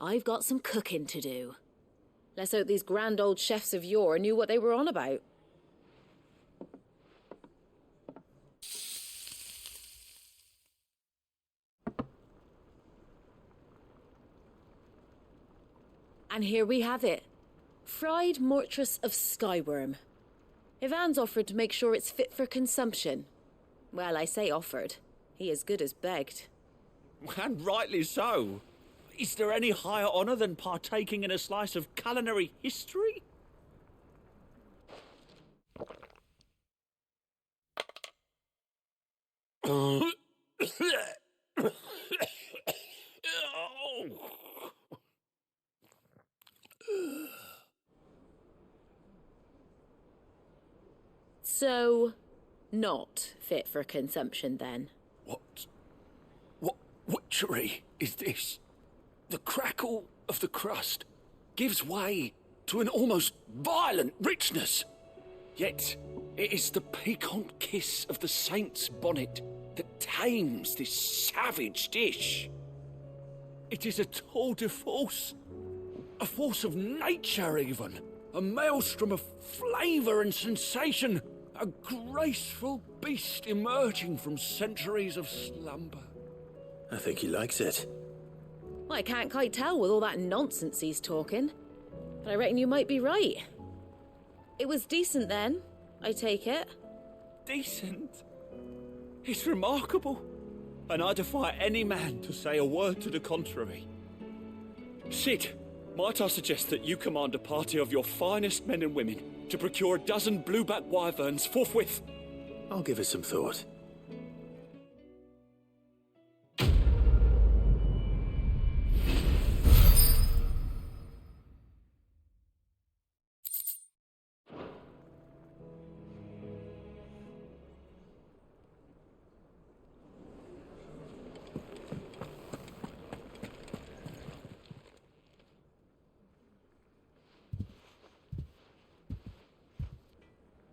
I've got some cooking to do. Let's hope these grand old chefs of yore knew what they were on about. And here we have it. Fried mortress of skyworm. Ivan's offered to make sure it's fit for consumption. Well, I say offered. He as good as begged. And rightly so. Is there any higher honour than partaking in a slice of culinary history? So, not fit for consumption then? What witchery is this? The crackle of the crust gives way to an almost violent richness. Yet, it is the piquant kiss of the saint's bonnet that tames this savage dish. It is a tour de force, a force of nature even, a maelstrom of flavour and sensation, a graceful beast emerging from centuries of slumber. I think he likes it. Well, I can't quite tell with all that nonsense he's talking, but I reckon you might be right. It was decent then, I take it. Decent? It's remarkable, and I defy any man to say a word to the contrary. Sid, might I suggest that you command a party of your finest men and women to procure a dozen blueback wyverns forthwith? I'll give it some thought.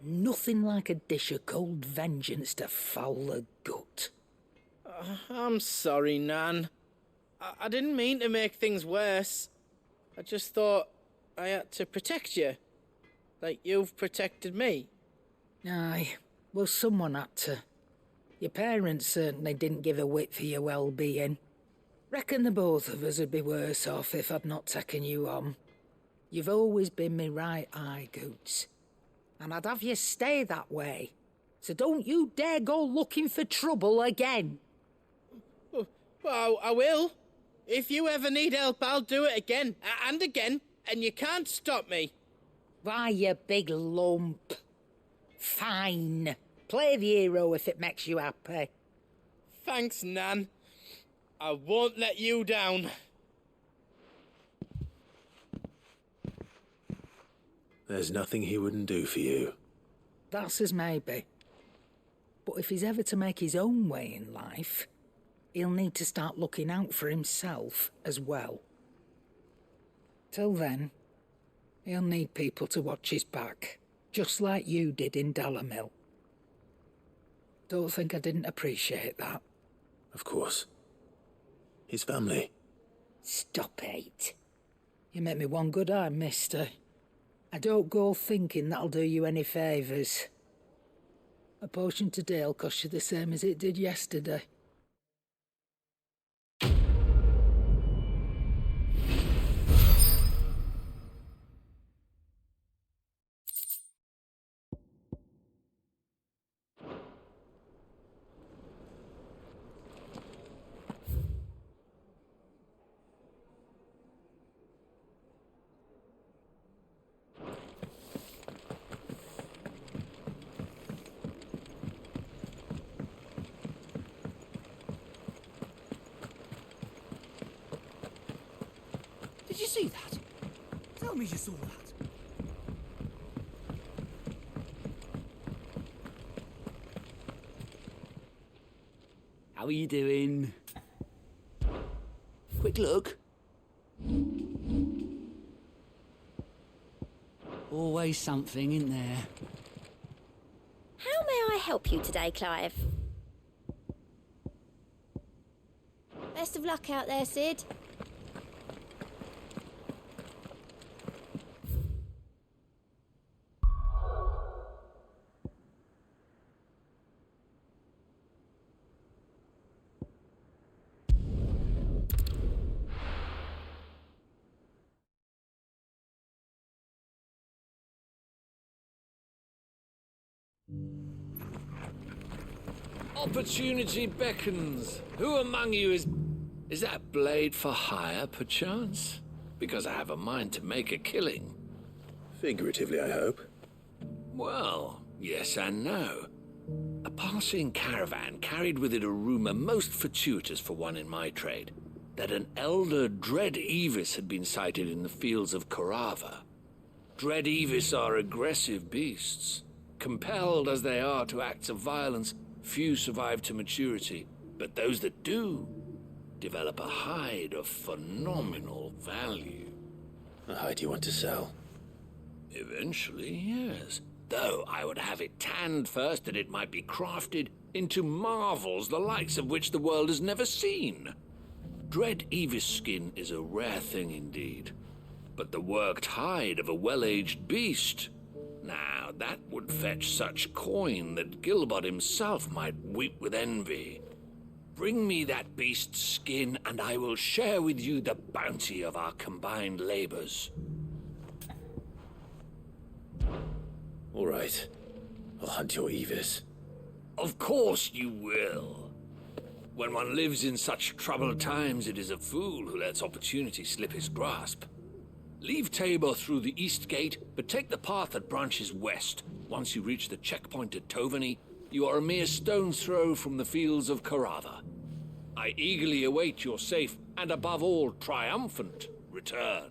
Nothing like a dish of cold vengeance to foul the gut. I'm sorry, Nan. I didn't mean to make things worse. I just thought I had to protect you. Like you've protected me. Aye, well, someone had to. Your parents certainly didn't give a whit for your well-being. Reckon the both of us would be worse off if I'd not taken you on. You've always been me right eye, Goots. And I'd have you stay that way. So don't you dare go looking for trouble again. Well, I will. If you ever need help, I'll do it again and again, and you can't stop me. Why, you big lump. Fine. Play the hero if it makes you happy. Thanks, Nan. I won't let you down. There's nothing he wouldn't do for you. That's as maybe. But if he's ever to make his own way in life, he'll need to start looking out for himself as well. Till then, he'll need people to watch his back, just like you did in Dalamil. Don't think I didn't appreciate that. Of course. His family. Stop it. You make me one good eye, mister. I don't go thinking that'll do you any favours. A potion today'll cost you the same as it did yesterday. Did you see that? Tell me you saw that. How are you doing? Quick look. Always something in there. How may I help you today, Clive? Best of luck out there, Sid. Opportunity beckons. Who among you is... Is that blade for hire, perchance? Because I have a mind to make a killing. Figuratively, I hope. Well, yes and no. A passing caravan carried with it a rumor most fortuitous for one in my trade, that an elder Dread Evis had been sighted in the fields of Corava. Dread Evis are aggressive beasts. Compelled as they are to acts of violence, few survive to maturity, but those that do develop a hide of phenomenal value. A hide you want to sell? Eventually, yes. Though I would have it tanned first that it might be crafted into marvels the likes of which the world has never seen. Dread Evis skin is a rare thing indeed. But the worked hide of a well-aged beast, now that would fetch such coin that Gilbert himself might weep with envy. Bring me that beast's skin, and I will share with you the bounty of our combined labors. All right. I'll hunt your Evis. Of course you will. When one lives in such troubled times, it is a fool who lets opportunity slip his grasp. Leave Tabor through the east gate, but take the path that branches west. Once you reach the checkpoint at Tovany, you are a mere stone's throw from the fields of Corava. I eagerly await your safe, and above all, triumphant return.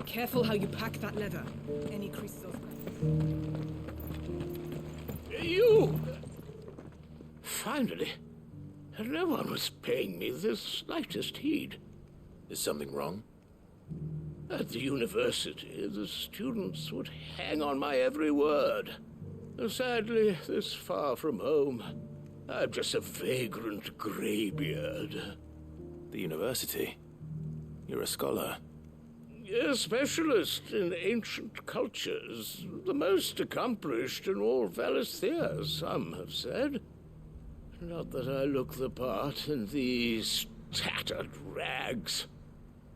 Careful how you pack that leather. Any creases or... You! Finally. No one was paying me the slightest heed. Is something wrong? At the university, the students would hang on my every word. Sadly, this far from home, I'm just a vagrant greybeard. The university? You're a scholar. A specialist in ancient cultures, the most accomplished in all Valisthea, some have said. Not that I look the part in these tattered rags.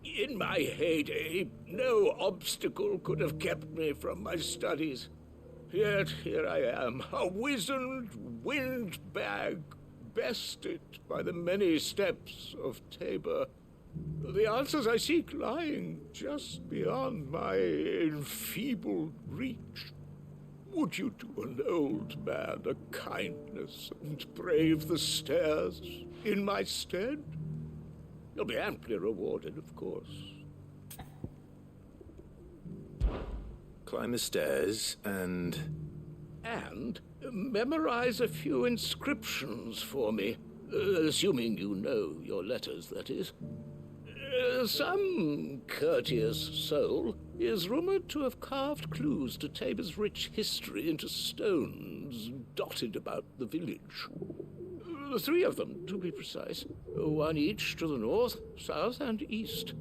In my heyday, no obstacle could have kept me from my studies. Yet here I am, a wizened windbag, bested by the many steps of Tabor. The answers I seek lying just beyond my enfeebled reach. Would you do an old man a kindness and brave the stairs in my stead? You'll be amply rewarded, of course. Climb the stairs and... And memorize a few inscriptions for me, assuming you know your letters, that is. Some courteous soul is rumored to have carved clues to Tabor's rich history into stones dotted about the village. 3 of them, to be precise. 1 each to the north, south, and east.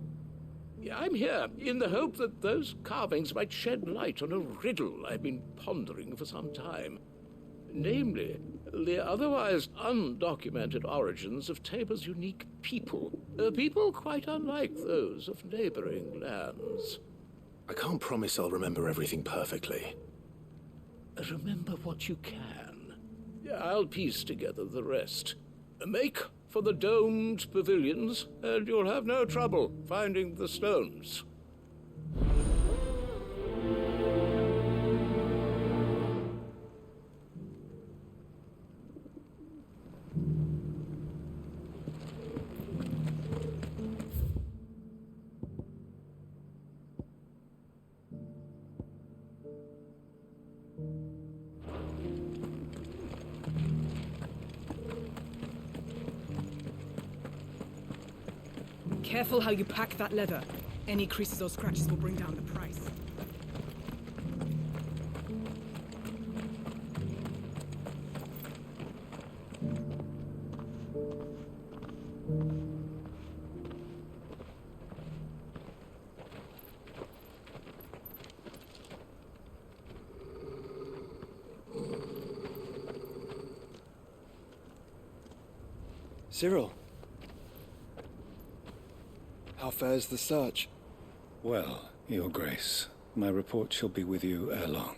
I'm here in the hope that those carvings might shed light on a riddle I've been pondering for some time. Namely, the otherwise undocumented origins of Tabor's unique people. People quite unlike those of neighboring lands. I can't promise I'll remember everything perfectly. Remember what you can. I'll piece together the rest. Make for the domed pavilions, and you'll have no trouble finding the stones. Careful how you pack that leather. Any creases or scratches will bring down the price. Cyril. How fares the search? Well, Your Grace, my report shall be with you ere long.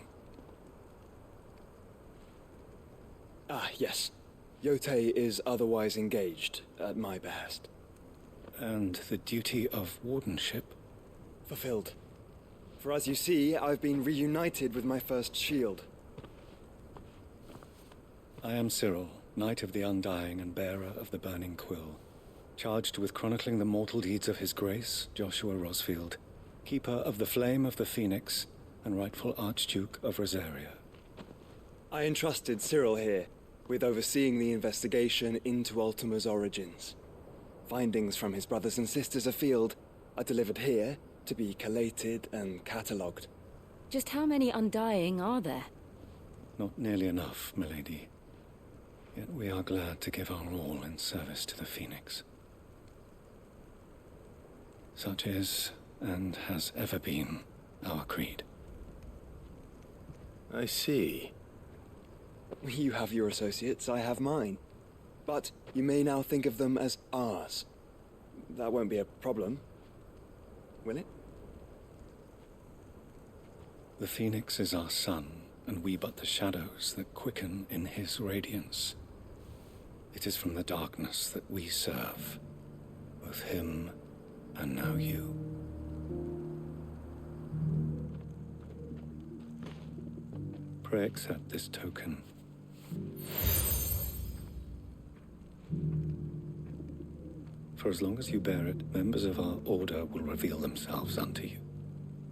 Ah, yes. Yotei is otherwise engaged, at my behest. And the duty of wardenship? Fulfilled. For as you see, I've been reunited with my first shield. I am Cyril, Knight of the Undying and bearer of the Burning Quill, charged with chronicling the mortal deeds of His Grace, Joshua Rosfield, Keeper of the Flame of the Phoenix, and rightful Archduke of Rosaria. I entrusted Cyril here with overseeing the investigation into Ultima's origins. Findings from his brothers and sisters afield are delivered here to be collated and catalogued. Just how many Undying are there? Not nearly enough, milady. Yet we are glad to give our all in service to the Phoenix. Such is, and has ever been, our creed. I see. You have your associates, I have mine. But you may now think of them as ours. That won't be a problem, will it? The Phoenix is our sun, and we but the shadows that quicken in his radiance. It is from the darkness that we serve, both him and now you. Pray accept this token. For as long as you bear it, members of our order will reveal themselves unto you,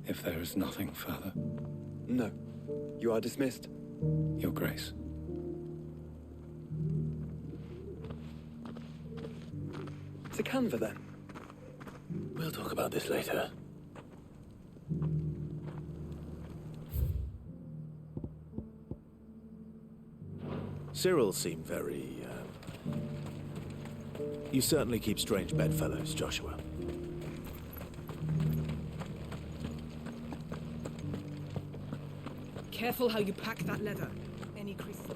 if there is nothing further. No. You are dismissed. Your Grace. To Canva, then. We'll talk about this later. Cyril seemed very, You certainly keep strange bedfellows, Joshua. Careful how you pack that leather. Any creases.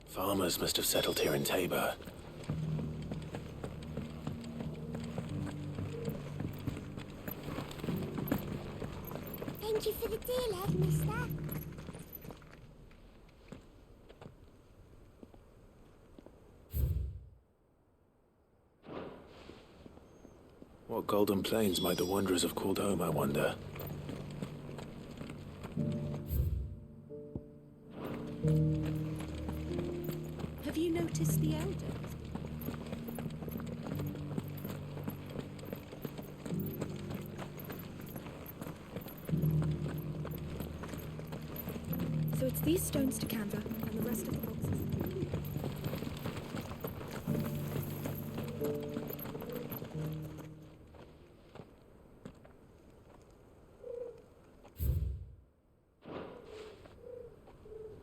Farmers must have settled here in Tabor. Thank you for the deal, Ed, mister. What golden plains might the wanderers have called home, I wonder? Have you noticed the elders? So it's these stones to Canva and the rest of the boxes.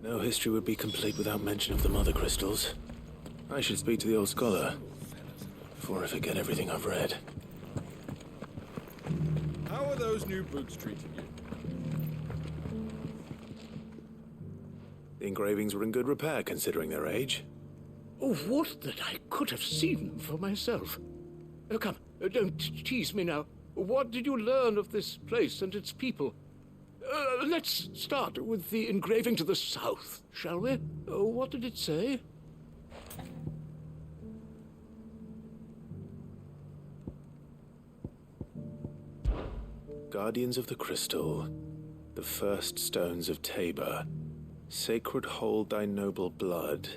No history would be complete without mention of the mother crystals. I should speak to the old scholar before I forget everything I've read. How are those new books treating you? The engravings were in good repair considering their age. Oh, what that I could have seen for myself. Oh, come, don't tease me now. What did you learn of this place and its people? Let's start with the engraving to the south, shall we? What did it say? Guardians of the Crystal, the first stones of Tabor, sacred hold thy noble blood,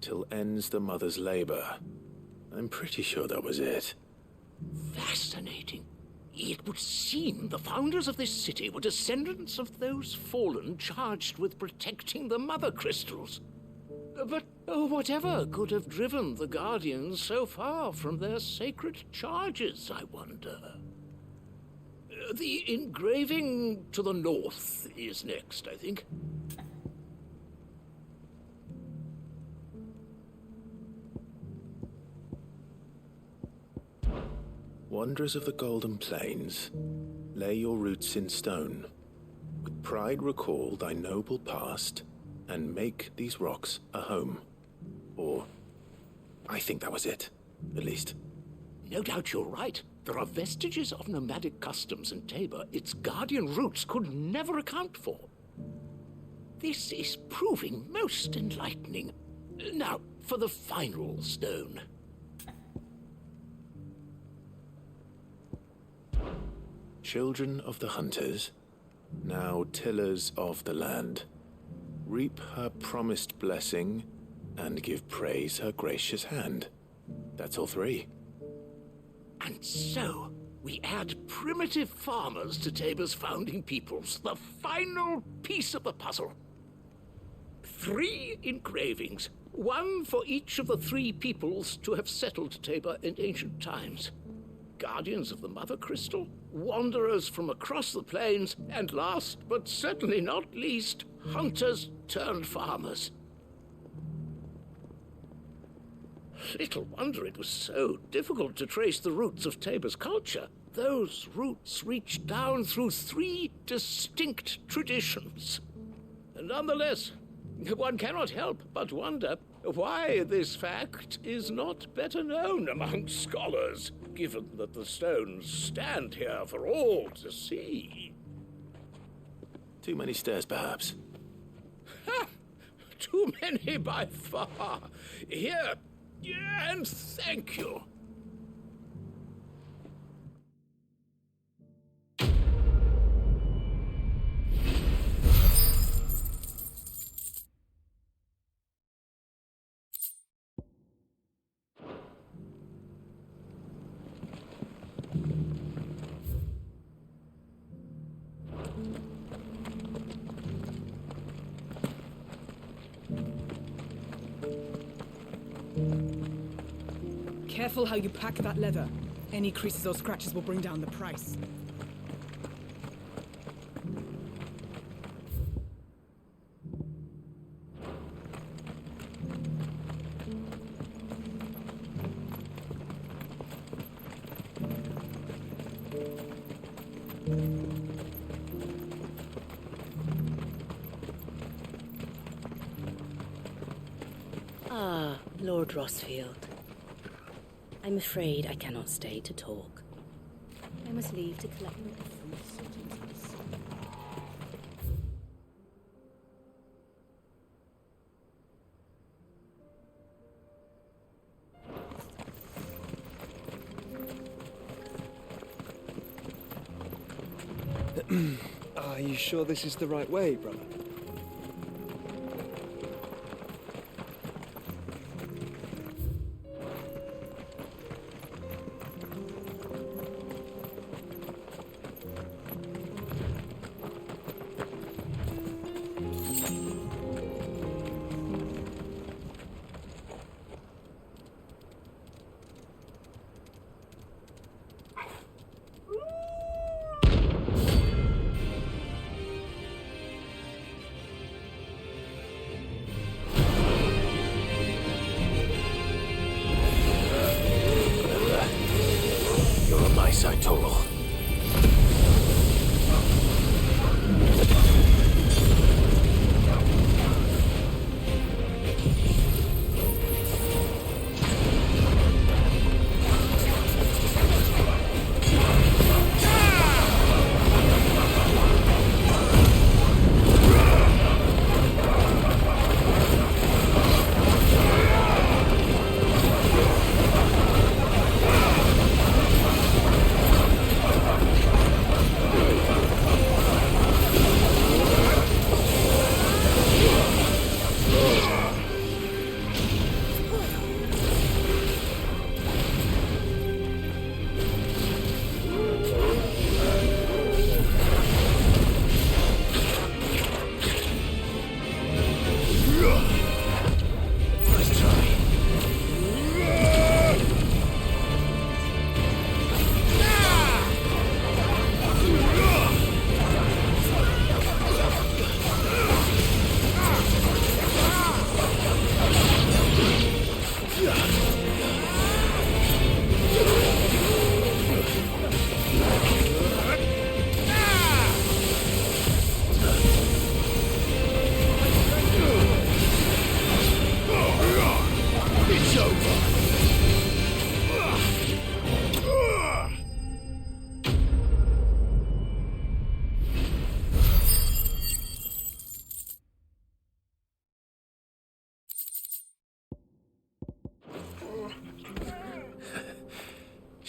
till ends the mother's labor. I'm pretty sure that was it. Fascinating. It would seem the founders of this city were descendants of those fallen charged with protecting the mother crystals. But whatever could have driven the Guardians so far from their sacred charges, I wonder? The engraving to the north is next, I think. Wanderers of the Golden Plains, lay your roots in stone. With pride recall thy noble past, and make these rocks a home. Or, I think that was it, at least. No doubt you're right. There are vestiges of nomadic customs in Tabor its guardian roots could never account for. This is proving most enlightening. Now, for the final stone. Children of the hunters, now tillers of the land, reap her promised blessing and give praise her gracious hand. That's all three. And so, we add primitive farmers to Tabor's founding peoples, the final piece of the puzzle. 3 engravings, one for each of the 3 peoples to have settled Tabor in ancient times. Guardians of the Mother Crystal, wanderers from across the plains, and last but certainly not least, hunters turned farmers. Little wonder it was so difficult to trace the roots of Tabor's culture. Those roots reach down through 3 distinct traditions. Nonetheless, one cannot help but wonder why this fact is not better known among scholars, given that the stones stand here for all to see. Too many stairs, perhaps. Ha! Too many by far. Here, and thank you. Careful how you pack that leather. Any creases or scratches will bring down the price. Ah, Lord Rosfield. I'm afraid I cannot stay to talk. I must leave to collect the fruits of the sun. Are you sure this is the right way, brother?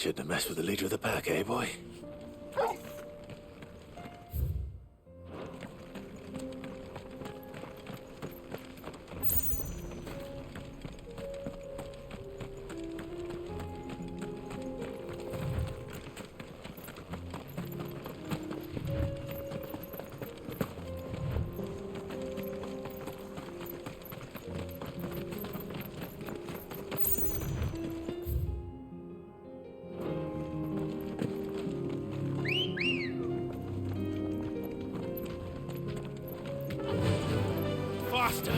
Shouldn't have messed with the leader of the pack, eh, boy? Faster!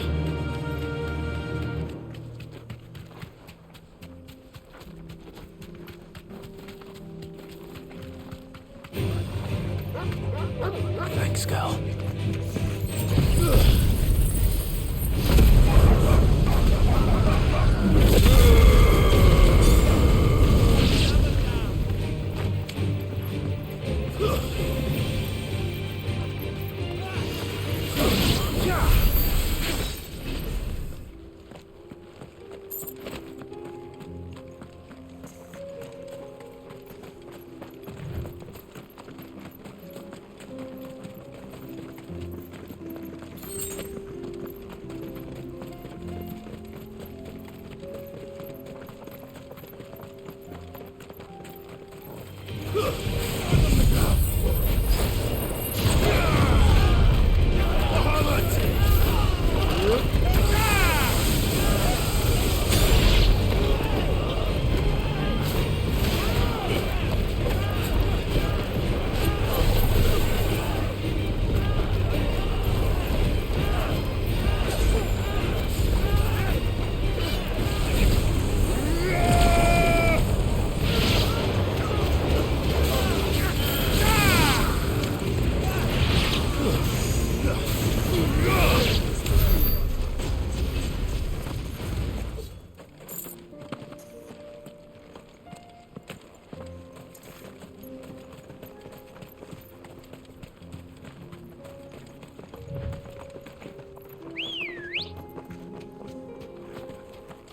Thanks, Gal.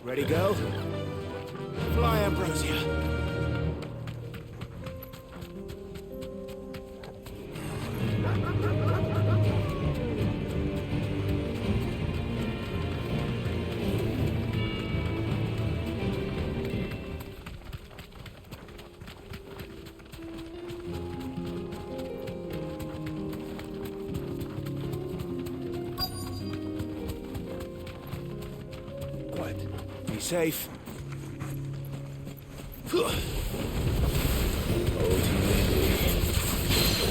Ready, go? Fly, Ambrosia. Be safe.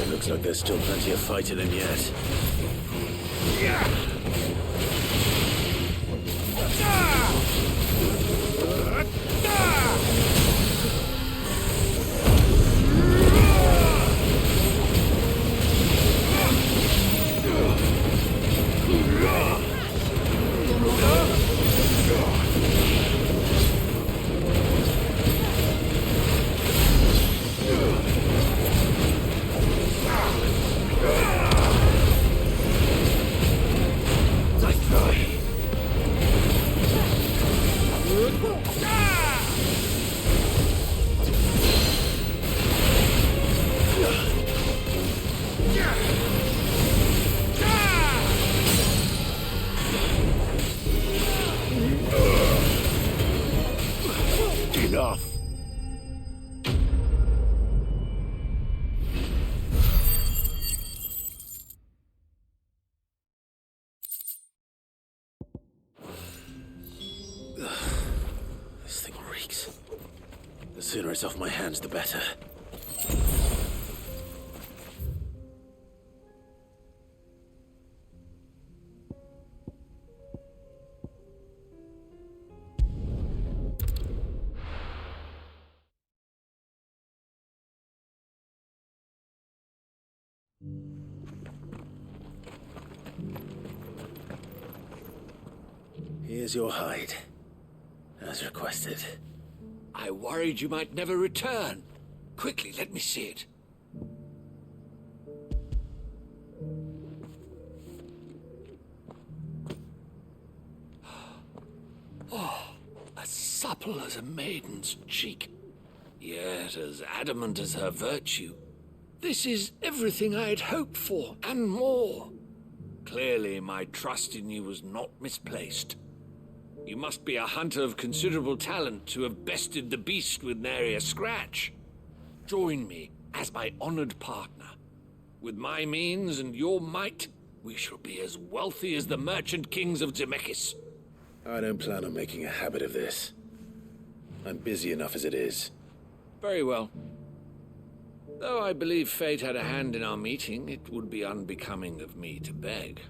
Looks like there's still plenty of fight in him yet. Enough. This thing reeks. The sooner it's off my hands, the better. Here's your hide, as requested. I worried you might never return. Quickly, let me see it. Oh, as supple as a maiden's cheek. yet as adamant as her virtue. This is everything I had hoped for, and more. Clearly, my trust in you was not misplaced. You must be a hunter of considerable talent to have bested the beast with nary a scratch. Join me as my honored partner. With my means and your might, we shall be as wealthy as the merchant kings of Zemeckis. I don't plan on making a habit of this. I'm busy enough as it is. Very well. Though I believe fate had a hand in our meeting, it would be unbecoming of me to beg.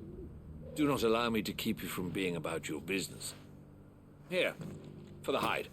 Do not allow me to keep you from being about your business. Here, for the hide.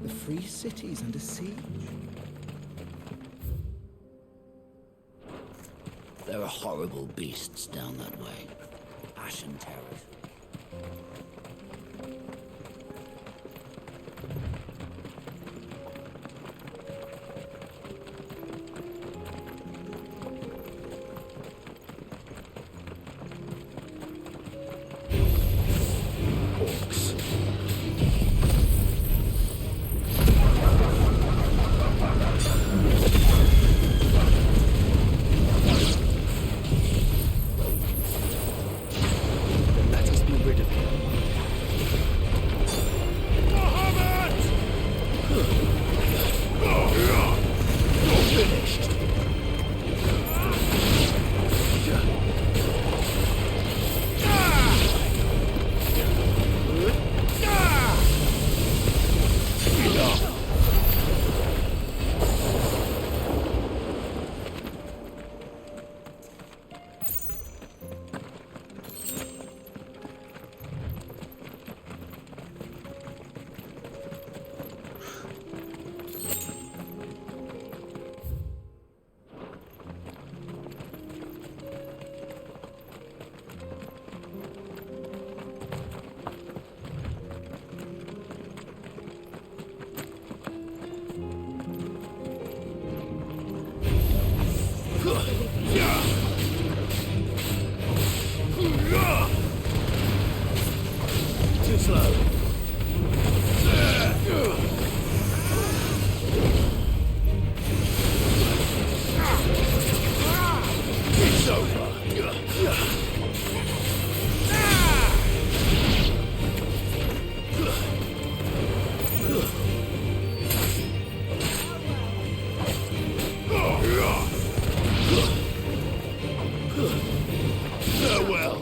The free city's under siege. There are horrible beasts down that way. Ashen terrors. Too slow. It's over. Farewell.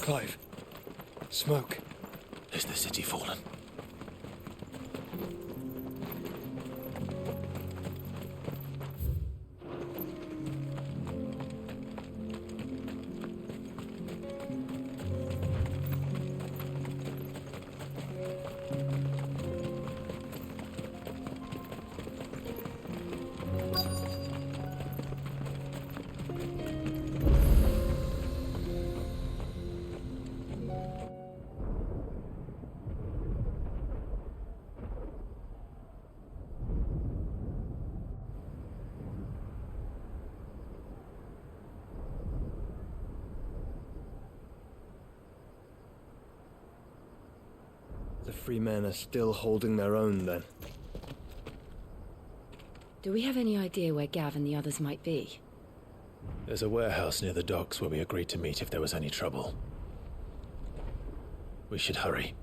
Clive. Smoke. Is the city fallen? The free men are still holding their own, then. Do we have any idea where Gav and the others might be? There's a warehouse near the docks where we agreed to meet if there was any trouble. We should hurry.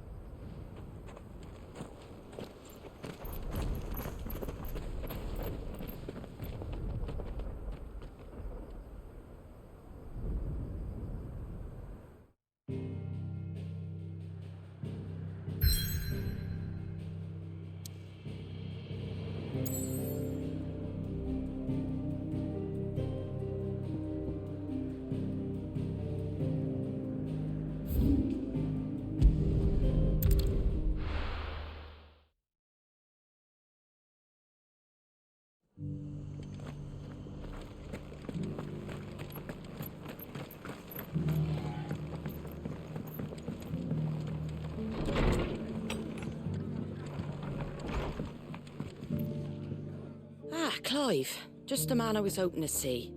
Clive, just the man I was hoping to see.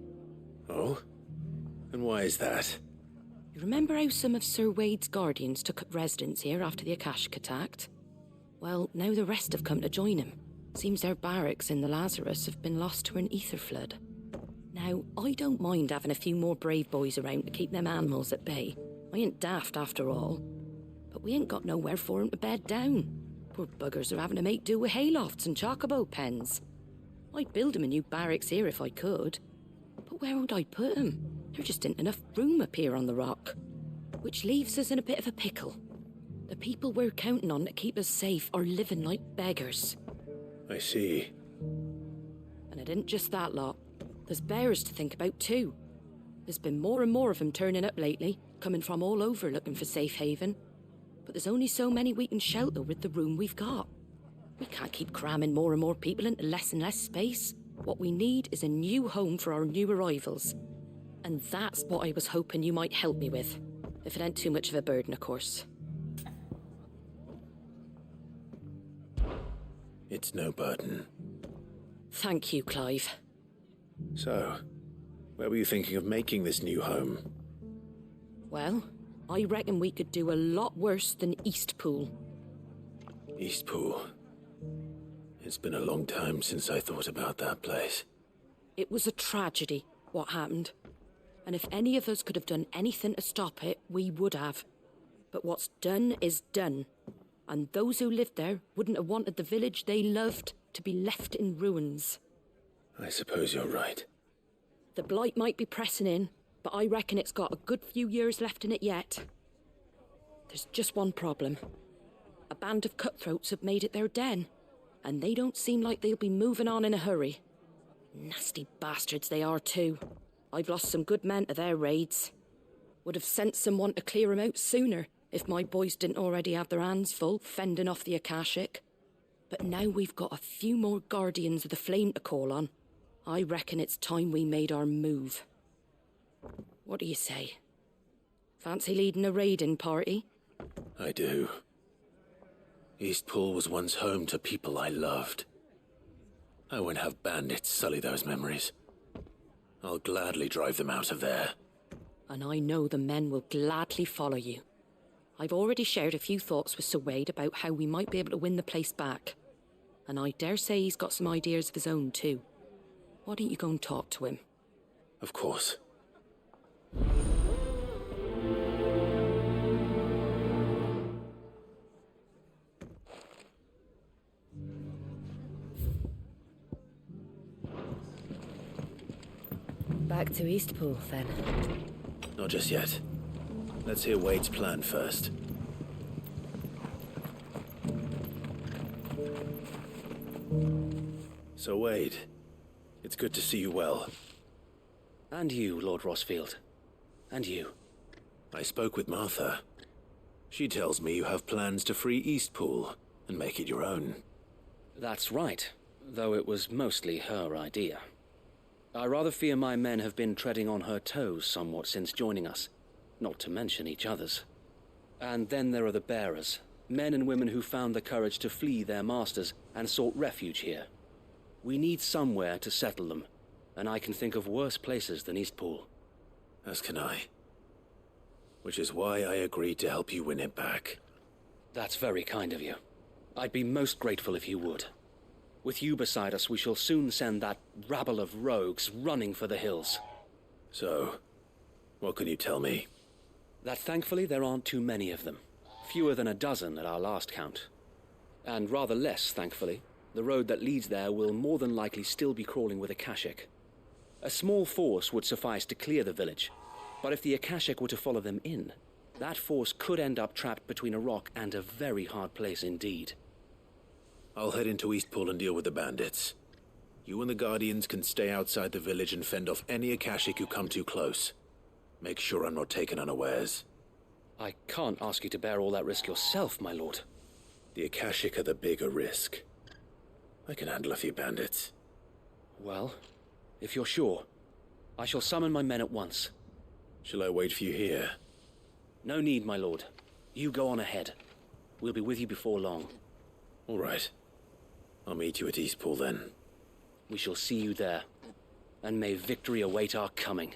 Oh? And why is that? You remember how some of Sir Wade's guardians took up residence here after the Akashic attacked? Well, now the rest have come to join him. Seems their barracks in the Lazarus have been lost to an ether flood. Now, I don't mind having a few more brave boys around to keep them animals at bay. I ain't daft after all. But we ain't got nowhere for 'em to bed down. Poor buggers are having to make do with haylofts and chocobo pens. I'd build 'em a new barracks here if I could. But where would I put 'em? There just ain't enough room up here on the rock. Which leaves us in a bit of a pickle. The people we're counting on to keep us safe are living like beggars. I see. And it ain't just that lot. There's bears to think about too. There's been more and more of 'em turning up lately, coming from all over looking for safe haven. But there's only so many we can shelter with the room we've got. We can't keep cramming more and more people into less and less space. What we need is a new home for our new arrivals. And that's what I was hoping you might help me with. If it ain't too much of a burden, of course. It's no burden. Thank you, Clive. So, where were you thinking of making this new home? Well, I reckon we could do a lot worse than Eastpool. Eastpool. It's been a long time since I thought about that place. It was a tragedy, what happened. And if any of us could have done anything to stop it, we would have. But what's done is done. And those who lived there wouldn't have wanted the village they loved to be left in ruins. I suppose you're right. The blight might be pressing in, but I reckon it's got a good few years left in it yet. There's just one problem. A band of cutthroats have made it their den, and they don't seem like they'll be moving on in a hurry. Nasty bastards they are too. I've lost some good men to their raids. Would have sent someone to clear 'em out sooner if my boys didn't already have their hands full fending off the Akashic. But now we've got a few more guardians of the flame to call on. I reckon it's time we made our move. What do you say? Fancy leading a raiding party? I do. Eastpool was once home to people I loved. I won't have bandits sully those memories. I'll gladly drive them out of there. And I know the men will gladly follow you. I've already shared a few thoughts with Sir Wade about how we might be able to win the place back. And I dare say he's got some ideas of his own too. Why don't you go and talk to him? Of course. Back to Eastpool, then. Not just yet. Let's hear Wade's plan first. So, Wade, it's good to see you well. And you, Lord Rosfield. And you. I spoke with Martha. She tells me you have plans to free Eastpool and make it your own. That's right, though it was mostly her idea. I rather fear my men have been treading on her toes somewhat since joining us, not to mention each other's. And then there are the bearers, men and women who found the courage to flee their masters and sought refuge here. We need somewhere to settle them, and I can think of worse places than Eastpool. As can I. Which is why I agreed to help you win it back. That's very kind of you. I'd be most grateful if you would. With you beside us, we shall soon send that rabble of rogues running for the hills. So, what can you tell me? That thankfully there aren't too many of them. Fewer than a dozen at our last count. And rather less, thankfully. The road that leads there will more than likely still be crawling with Akashic. A small force would suffice to clear the village, but if the Akashic were to follow them in, that force could end up trapped between a rock and a very hard place indeed. I'll head into Eastpool and deal with the bandits. You and the Guardians can stay outside the village and fend off any Akashic who come too close. Make sure I'm not taken unawares. I can't ask you to bear all that risk yourself, my lord. The Akashic are the bigger risk. I can handle a few bandits. Well, if you're sure, I shall summon my men at once. Shall I wait for you here? No need, my lord. You go on ahead. We'll be with you before long. All right. I'll meet you at Eastpool then. We shall see you there. And may victory await our coming.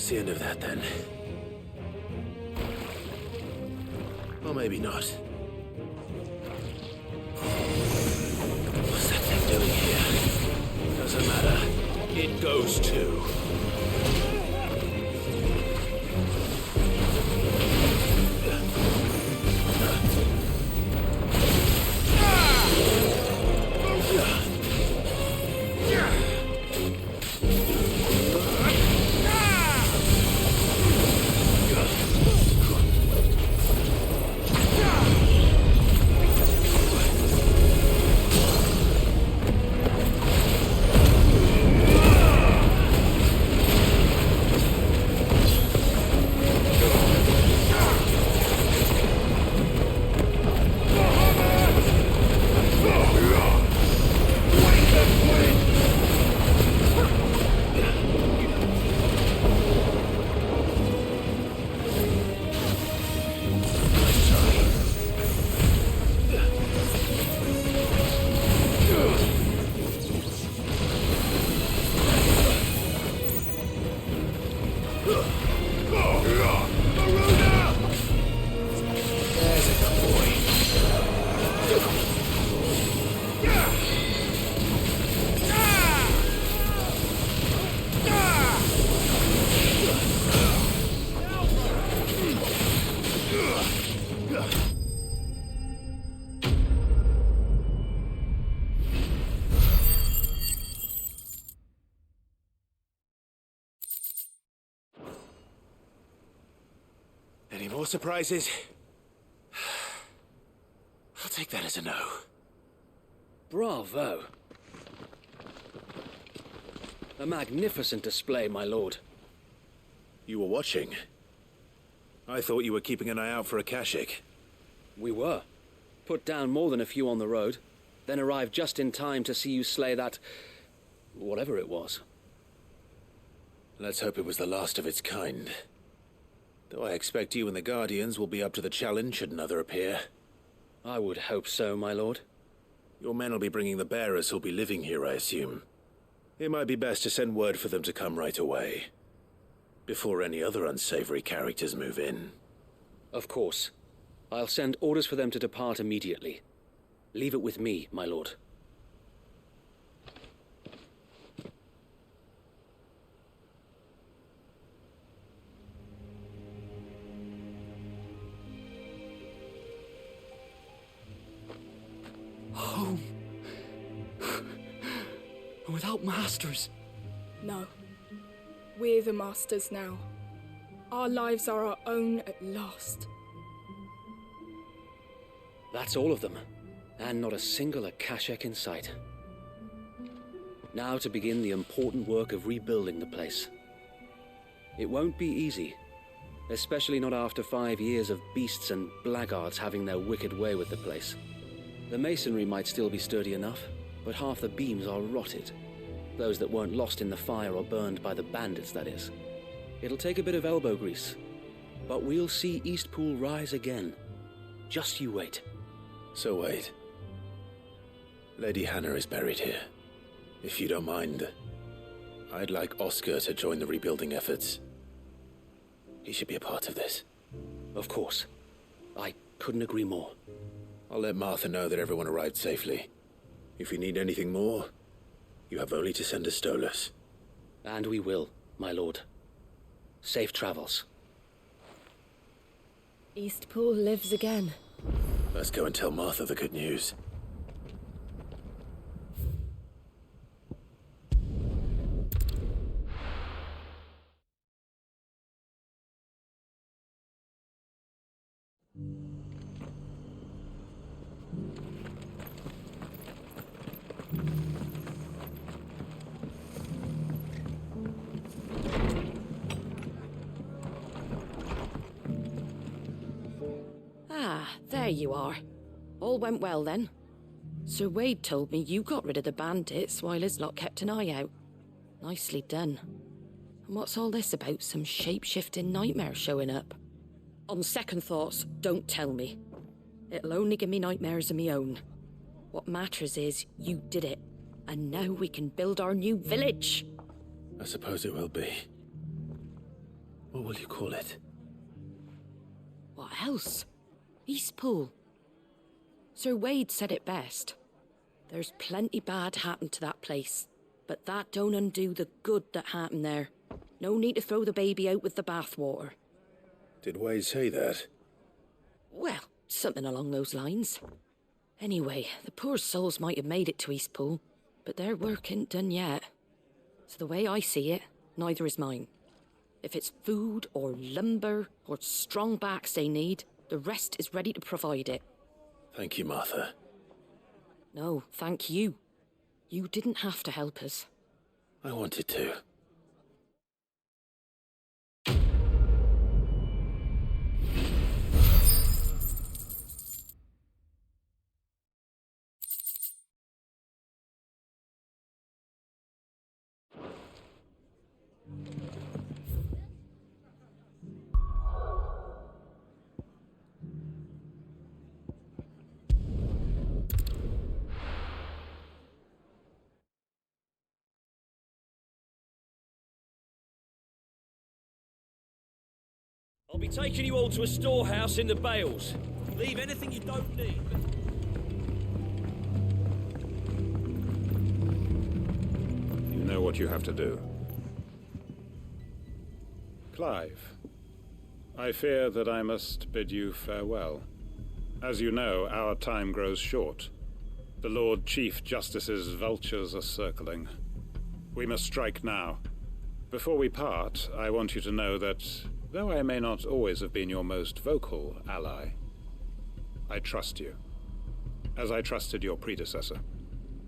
The end of that, then. Or maybe not. What's that thing doing here? Doesn't matter. It goes too. Any more surprises? I'll take that as a no. Bravo. A magnificent display, my lord. You were watching. I thought you were keeping an eye out for a Kashik. We were. Put down more than a few on the road, then arrived just in time to see you slay that... whatever it was. Let's hope it was the last of its kind. Though I expect you and the Guardians will be up to the challenge should another appear. I would hope so, my lord. Your men will be bringing the bearers who'll be living here, I assume. It might be best to send word for them to come right away, before any other unsavory characters move in. Of course. I'll send orders for them to depart immediately. Leave it with me, my lord. Home. Without masters. No. We're the masters now. Our lives are our own at last. That's all of them, and not a single Akashek in sight. Now to begin the important work of rebuilding the place. It won't be easy, especially not after 5 years of beasts and blackguards having their wicked way with the place. The masonry might still be sturdy enough, but half the beams are rotted. Those that weren't lost in the fire or burned by the bandits, that is. It'll take a bit of elbow grease, but we'll see Eastpool rise again. Just you wait. So wait. Lady Hannah is buried here. If you don't mind, I'd like Oscar to join the rebuilding efforts. He should be a part of this. Of course. I couldn't agree more. I'll let Martha know that everyone arrived safely. If you need anything more, you have only to send a Stolas. And we will, my lord. Safe travels. Eastpool lives again. Let's go and tell Martha the good news. There you are. All went well then. Sir Wade told me you got rid of the bandits while his lot kept an eye out. Nicely done. And what's all this about some shape-shifting nightmare showing up? On second thoughts, don't tell me. It'll only give me nightmares of me own. What matters is you did it, and now we can build our new village. I suppose it will be. What will you call it? What else? Eastpool. Sir Wade said it best. There's plenty bad happened to that place, but that don't undo the good that happened there. No need to throw the baby out with the bathwater. Did Wade say that? Well, something along those lines. Anyway, the poor souls might have made it to Eastpool, but their work ain't done yet. So the way I see it, neither is mine. If it's food or lumber or strong backs they need, the rest is ready to provide it. Thank you, Martha. No, thank you. You didn't have to help us. I wanted to. I'll be taking you all to a storehouse in the Bales. Leave anything you don't need. You know what you have to do. Clive, I fear that I must bid you farewell. As you know, our time grows short. The Lord Chief Justice's vultures are circling. We must strike now. Before we part, I want you to know that Though I may not always have been your most vocal ally, I trust you, as I trusted your predecessor.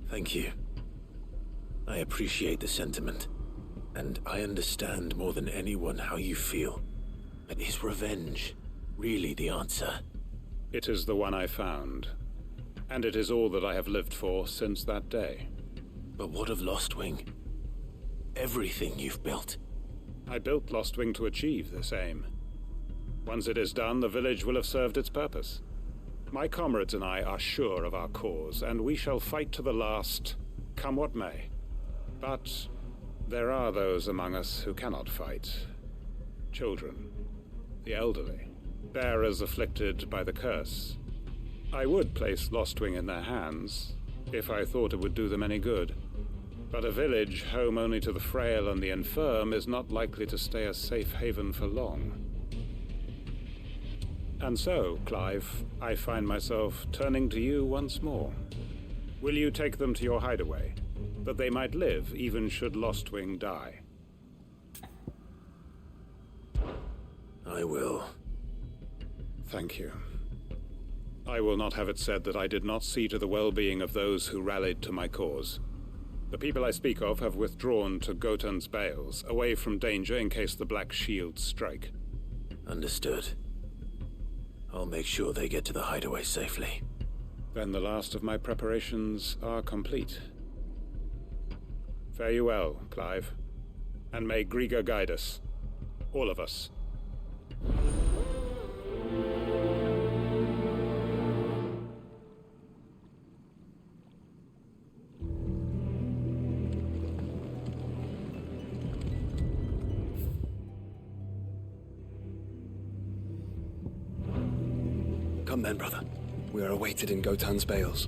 Thank you. I appreciate the sentiment, and I understand more than anyone how you feel. But is revenge really the answer? It is the one I found, and it is all that I have lived for since that day. But what of Lostwing? Everything you've built. I built Lostwing to achieve this aim. Once it is done, the village will have served its purpose. My comrades and I are sure of our cause, and we shall fight to the last, come what may. But there are those among us who cannot fight. Children, the elderly, bearers afflicted by the curse. I would place Lostwing in their hands, if I thought it would do them any good. But a village home only to the frail and the infirm is not likely to stay a safe haven for long. And so, Clive, I find myself turning to you once more. Will you take them to your hideaway, that they might live even should Lostwing die? I will. Thank you. I will not have it said that I did not see to the well-being of those who rallied to my cause. The people I speak of have withdrawn to Gotan's Bales, away from danger in case the Black Shields strike. Understood. I'll make sure they get to the hideaway safely. Then the last of my preparations are complete. Fare you well, Clive. And may Griga guide us. All of us. Come then, brother. We are awaited in Gotan's Bales.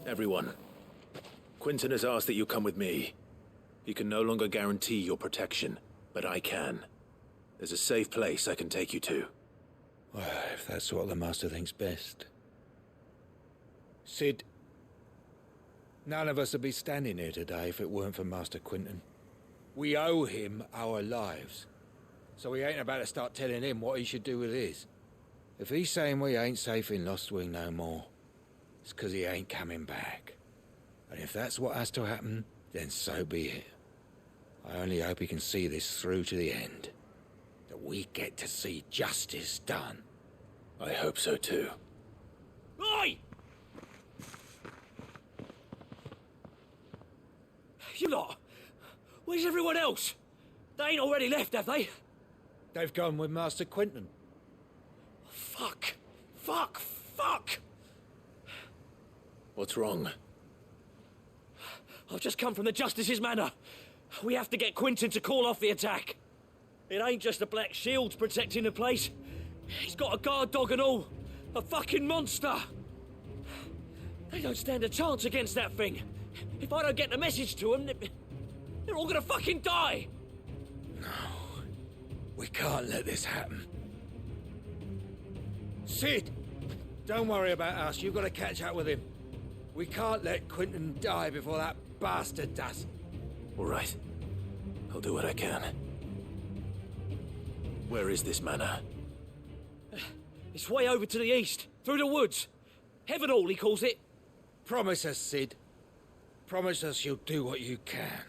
Everyone, Quinton has asked that you come with me. He can no longer guarantee your protection, but I can. There's a safe place I can take you to. Well, if that's what the Master thinks best. Sid, none of us would be standing here today if it weren't for Master Quinton. We owe him our lives. So we ain't about to start telling him what he should do with his. If he's saying we ain't safe in Lostwing no more, it's 'cause he ain't coming back. And if that's what has to happen, then so be it. I only hope he can see this through to the end. That we get to see justice done. I hope so too. Oi! You lot! Where's everyone else? They ain't already left, have they? They've gone with Master Quinton. Fuck! Fuck! Fuck! What's wrong? I've just come from the Justice's manor. We have to get Quinton to call off the attack. It ain't just the Black Shields protecting the place. He's got a guard dog and all. A fucking monster. They don't stand a chance against that thing. If I don't get the message to them, they're all gonna fucking die. No. We can't let this happen. Sid! Don't worry about us. You've got to catch up with him. We can't let Quinton die before that bastard does. All right. I'll do what I can. Where is this manor? It's way over to the east, through the woods. Heaven Hall, he calls it. Promise us, Sid. Promise us you'll do what you can.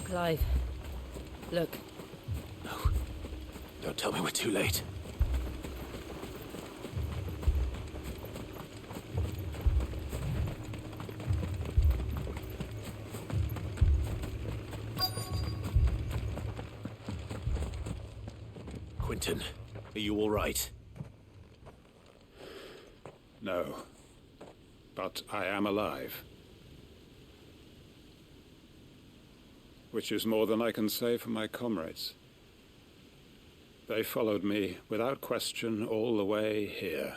Clive, look. No. Don't tell me we're too late. Quentin, are you all right? No. But I am alive. Which is more than I can say for my comrades. They followed me without question all the way here.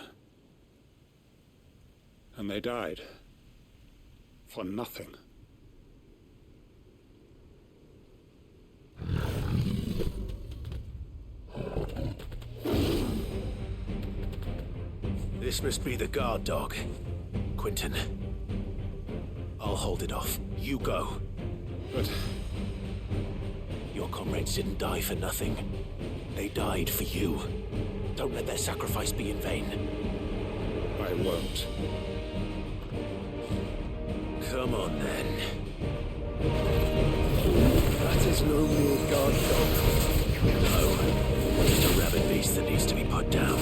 And they died. For nothing. This must be the guard dog. Quentin. I'll hold it off. You go. But... your comrades didn't die for nothing. They died for you. Don't let their sacrifice be in vain. I won't. Come on, then. That is no mere guard dog. No, just a rabid beast that needs to be put down.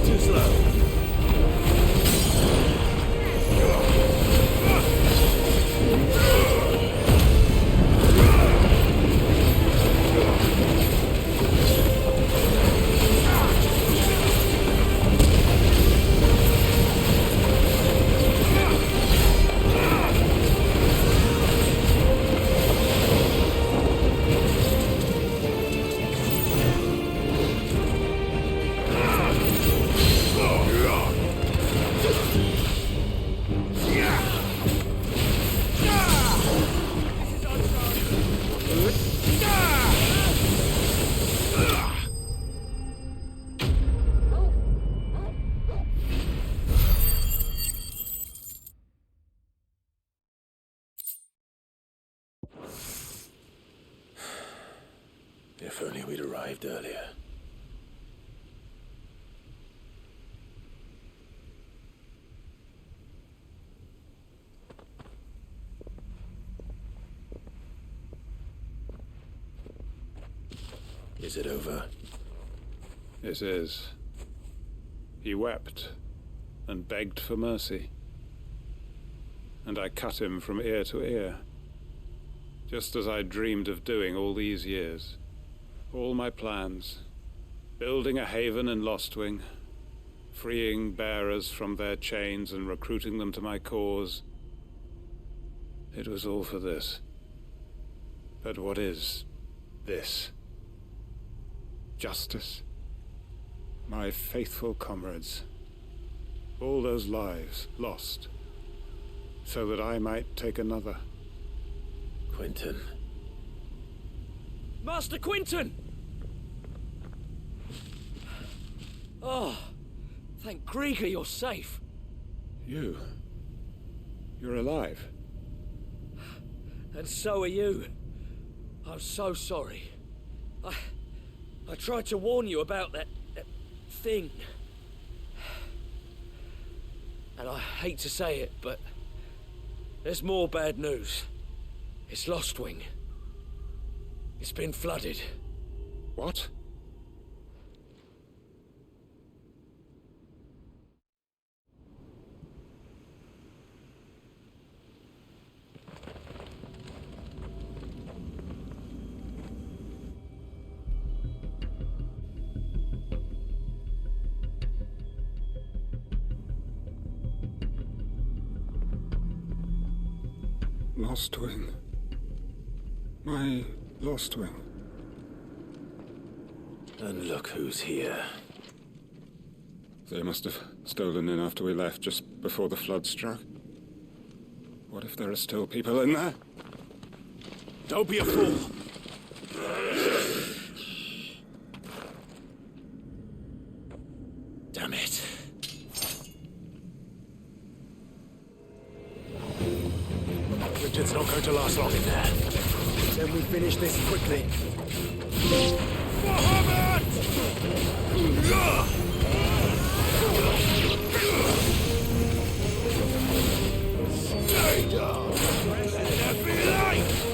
Too slow. If only we'd arrived earlier. Is it over? It is. He wept and begged for mercy. And I cut him from ear to ear, just as I dreamed of doing all these years. All my plans, building a haven in Lostwing, freeing bearers from their chains and recruiting them to my cause. It was all for this. But what is this? Justice. My faithful comrades. All those lives lost, so that I might take another. Quentin. Master Quinton! Oh, thank Grieger you're safe. You're alive. And so are you. I'm so sorry. I tried to warn you about that thing. And I hate to say it, but there's more bad news. It's Lostwing. It's been flooded. What? Lostwing. My Lostwing. And look who's here. They must have stolen in after we left, just before the flood struck. What if there are still people in there? Don't be a fool. Damn it. Richard's not going to last long in there. Then we finish this quickly. Stay down. Let me light.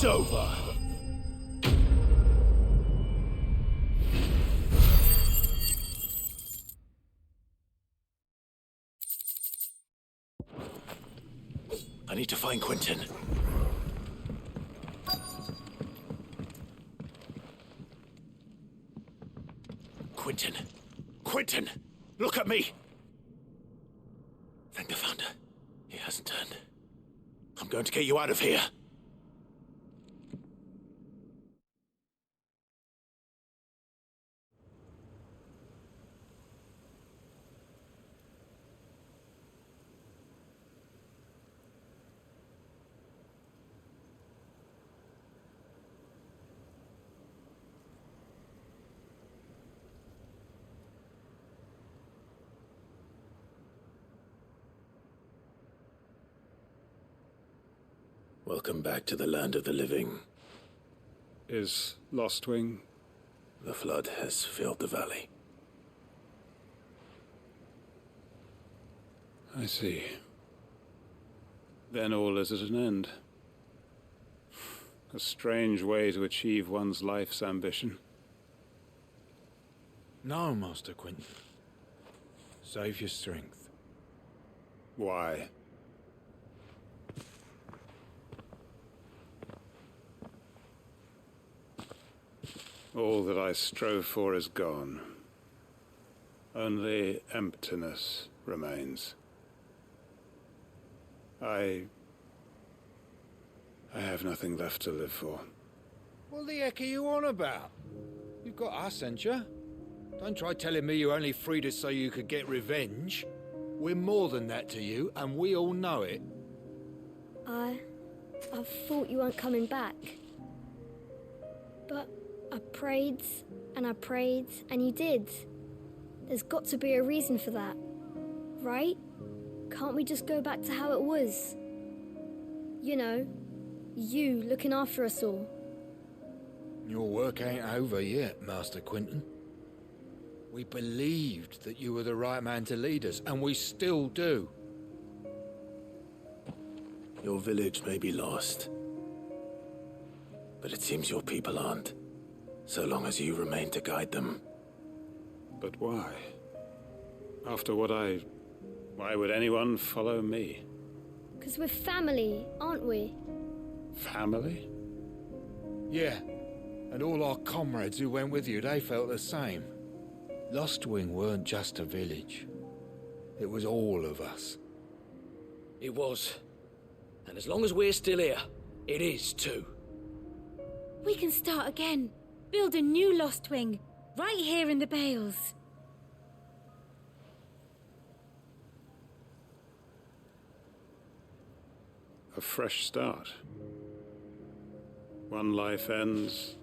It's over. I need to find Quentin. Quentin! Quentin! Look at me! Thank the Founder. He hasn't turned. I'm going to get you out of here. Welcome back to the land of the living. Is Lostwing? The flood has filled the valley. I see. Then all is at an end. A strange way to achieve one's life's ambition. No, Master Quentin. Save your strength. Why? All that I strove for is gone. Only emptiness remains. I have nothing left to live for. What the heck are you on about? You've got us, ain't you? Don't try telling me you only freed us so you could get revenge. We're more than that to you, and we all know it. I thought you weren't coming back. But I prayed, and you did. There's got to be a reason for that, right? Can't we just go back to how it was? You know, you looking after us all. Your work ain't over yet, Master Quentin. We believed that you were the right man to lead us, and we still do. Your village may be lost, but it seems your people aren't, so long as you remain to guide them. But why? After why would anyone follow me? 'Cause we're family, aren't we? Family? Yeah, and all our comrades who went with you, they felt the same. Lostwing weren't just a village. It was all of us. It was. And as long as we're still here, it is too. We can start again. Build a new Lostwing, right here in the Bales. A fresh start. One life ends,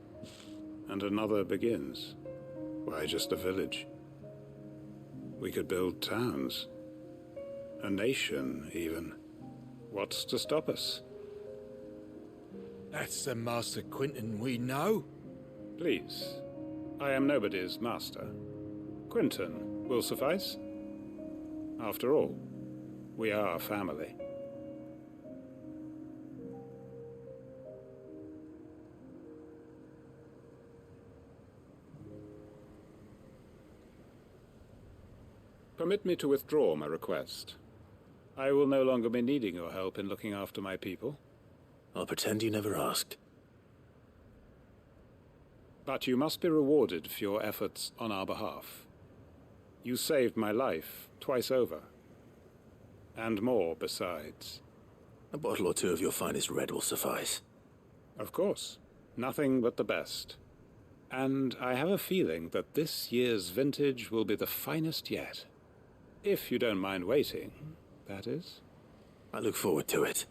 and another begins. Why just a village? We could build towns. A nation, even. What's to stop us? That's the Master Quentin we know. Please. I am nobody's master. Quentin will suffice. After all, we are family. Permit me to withdraw my request. I will no longer be needing your help in looking after my people. I'll pretend you never asked. But you must be rewarded for your efforts on our behalf. You saved my life twice over. And more besides. A bottle or two of your finest red will suffice. Of course. Nothing but the best. And I have a feeling that this year's vintage will be the finest yet. If you don't mind waiting, that is. I look forward to it.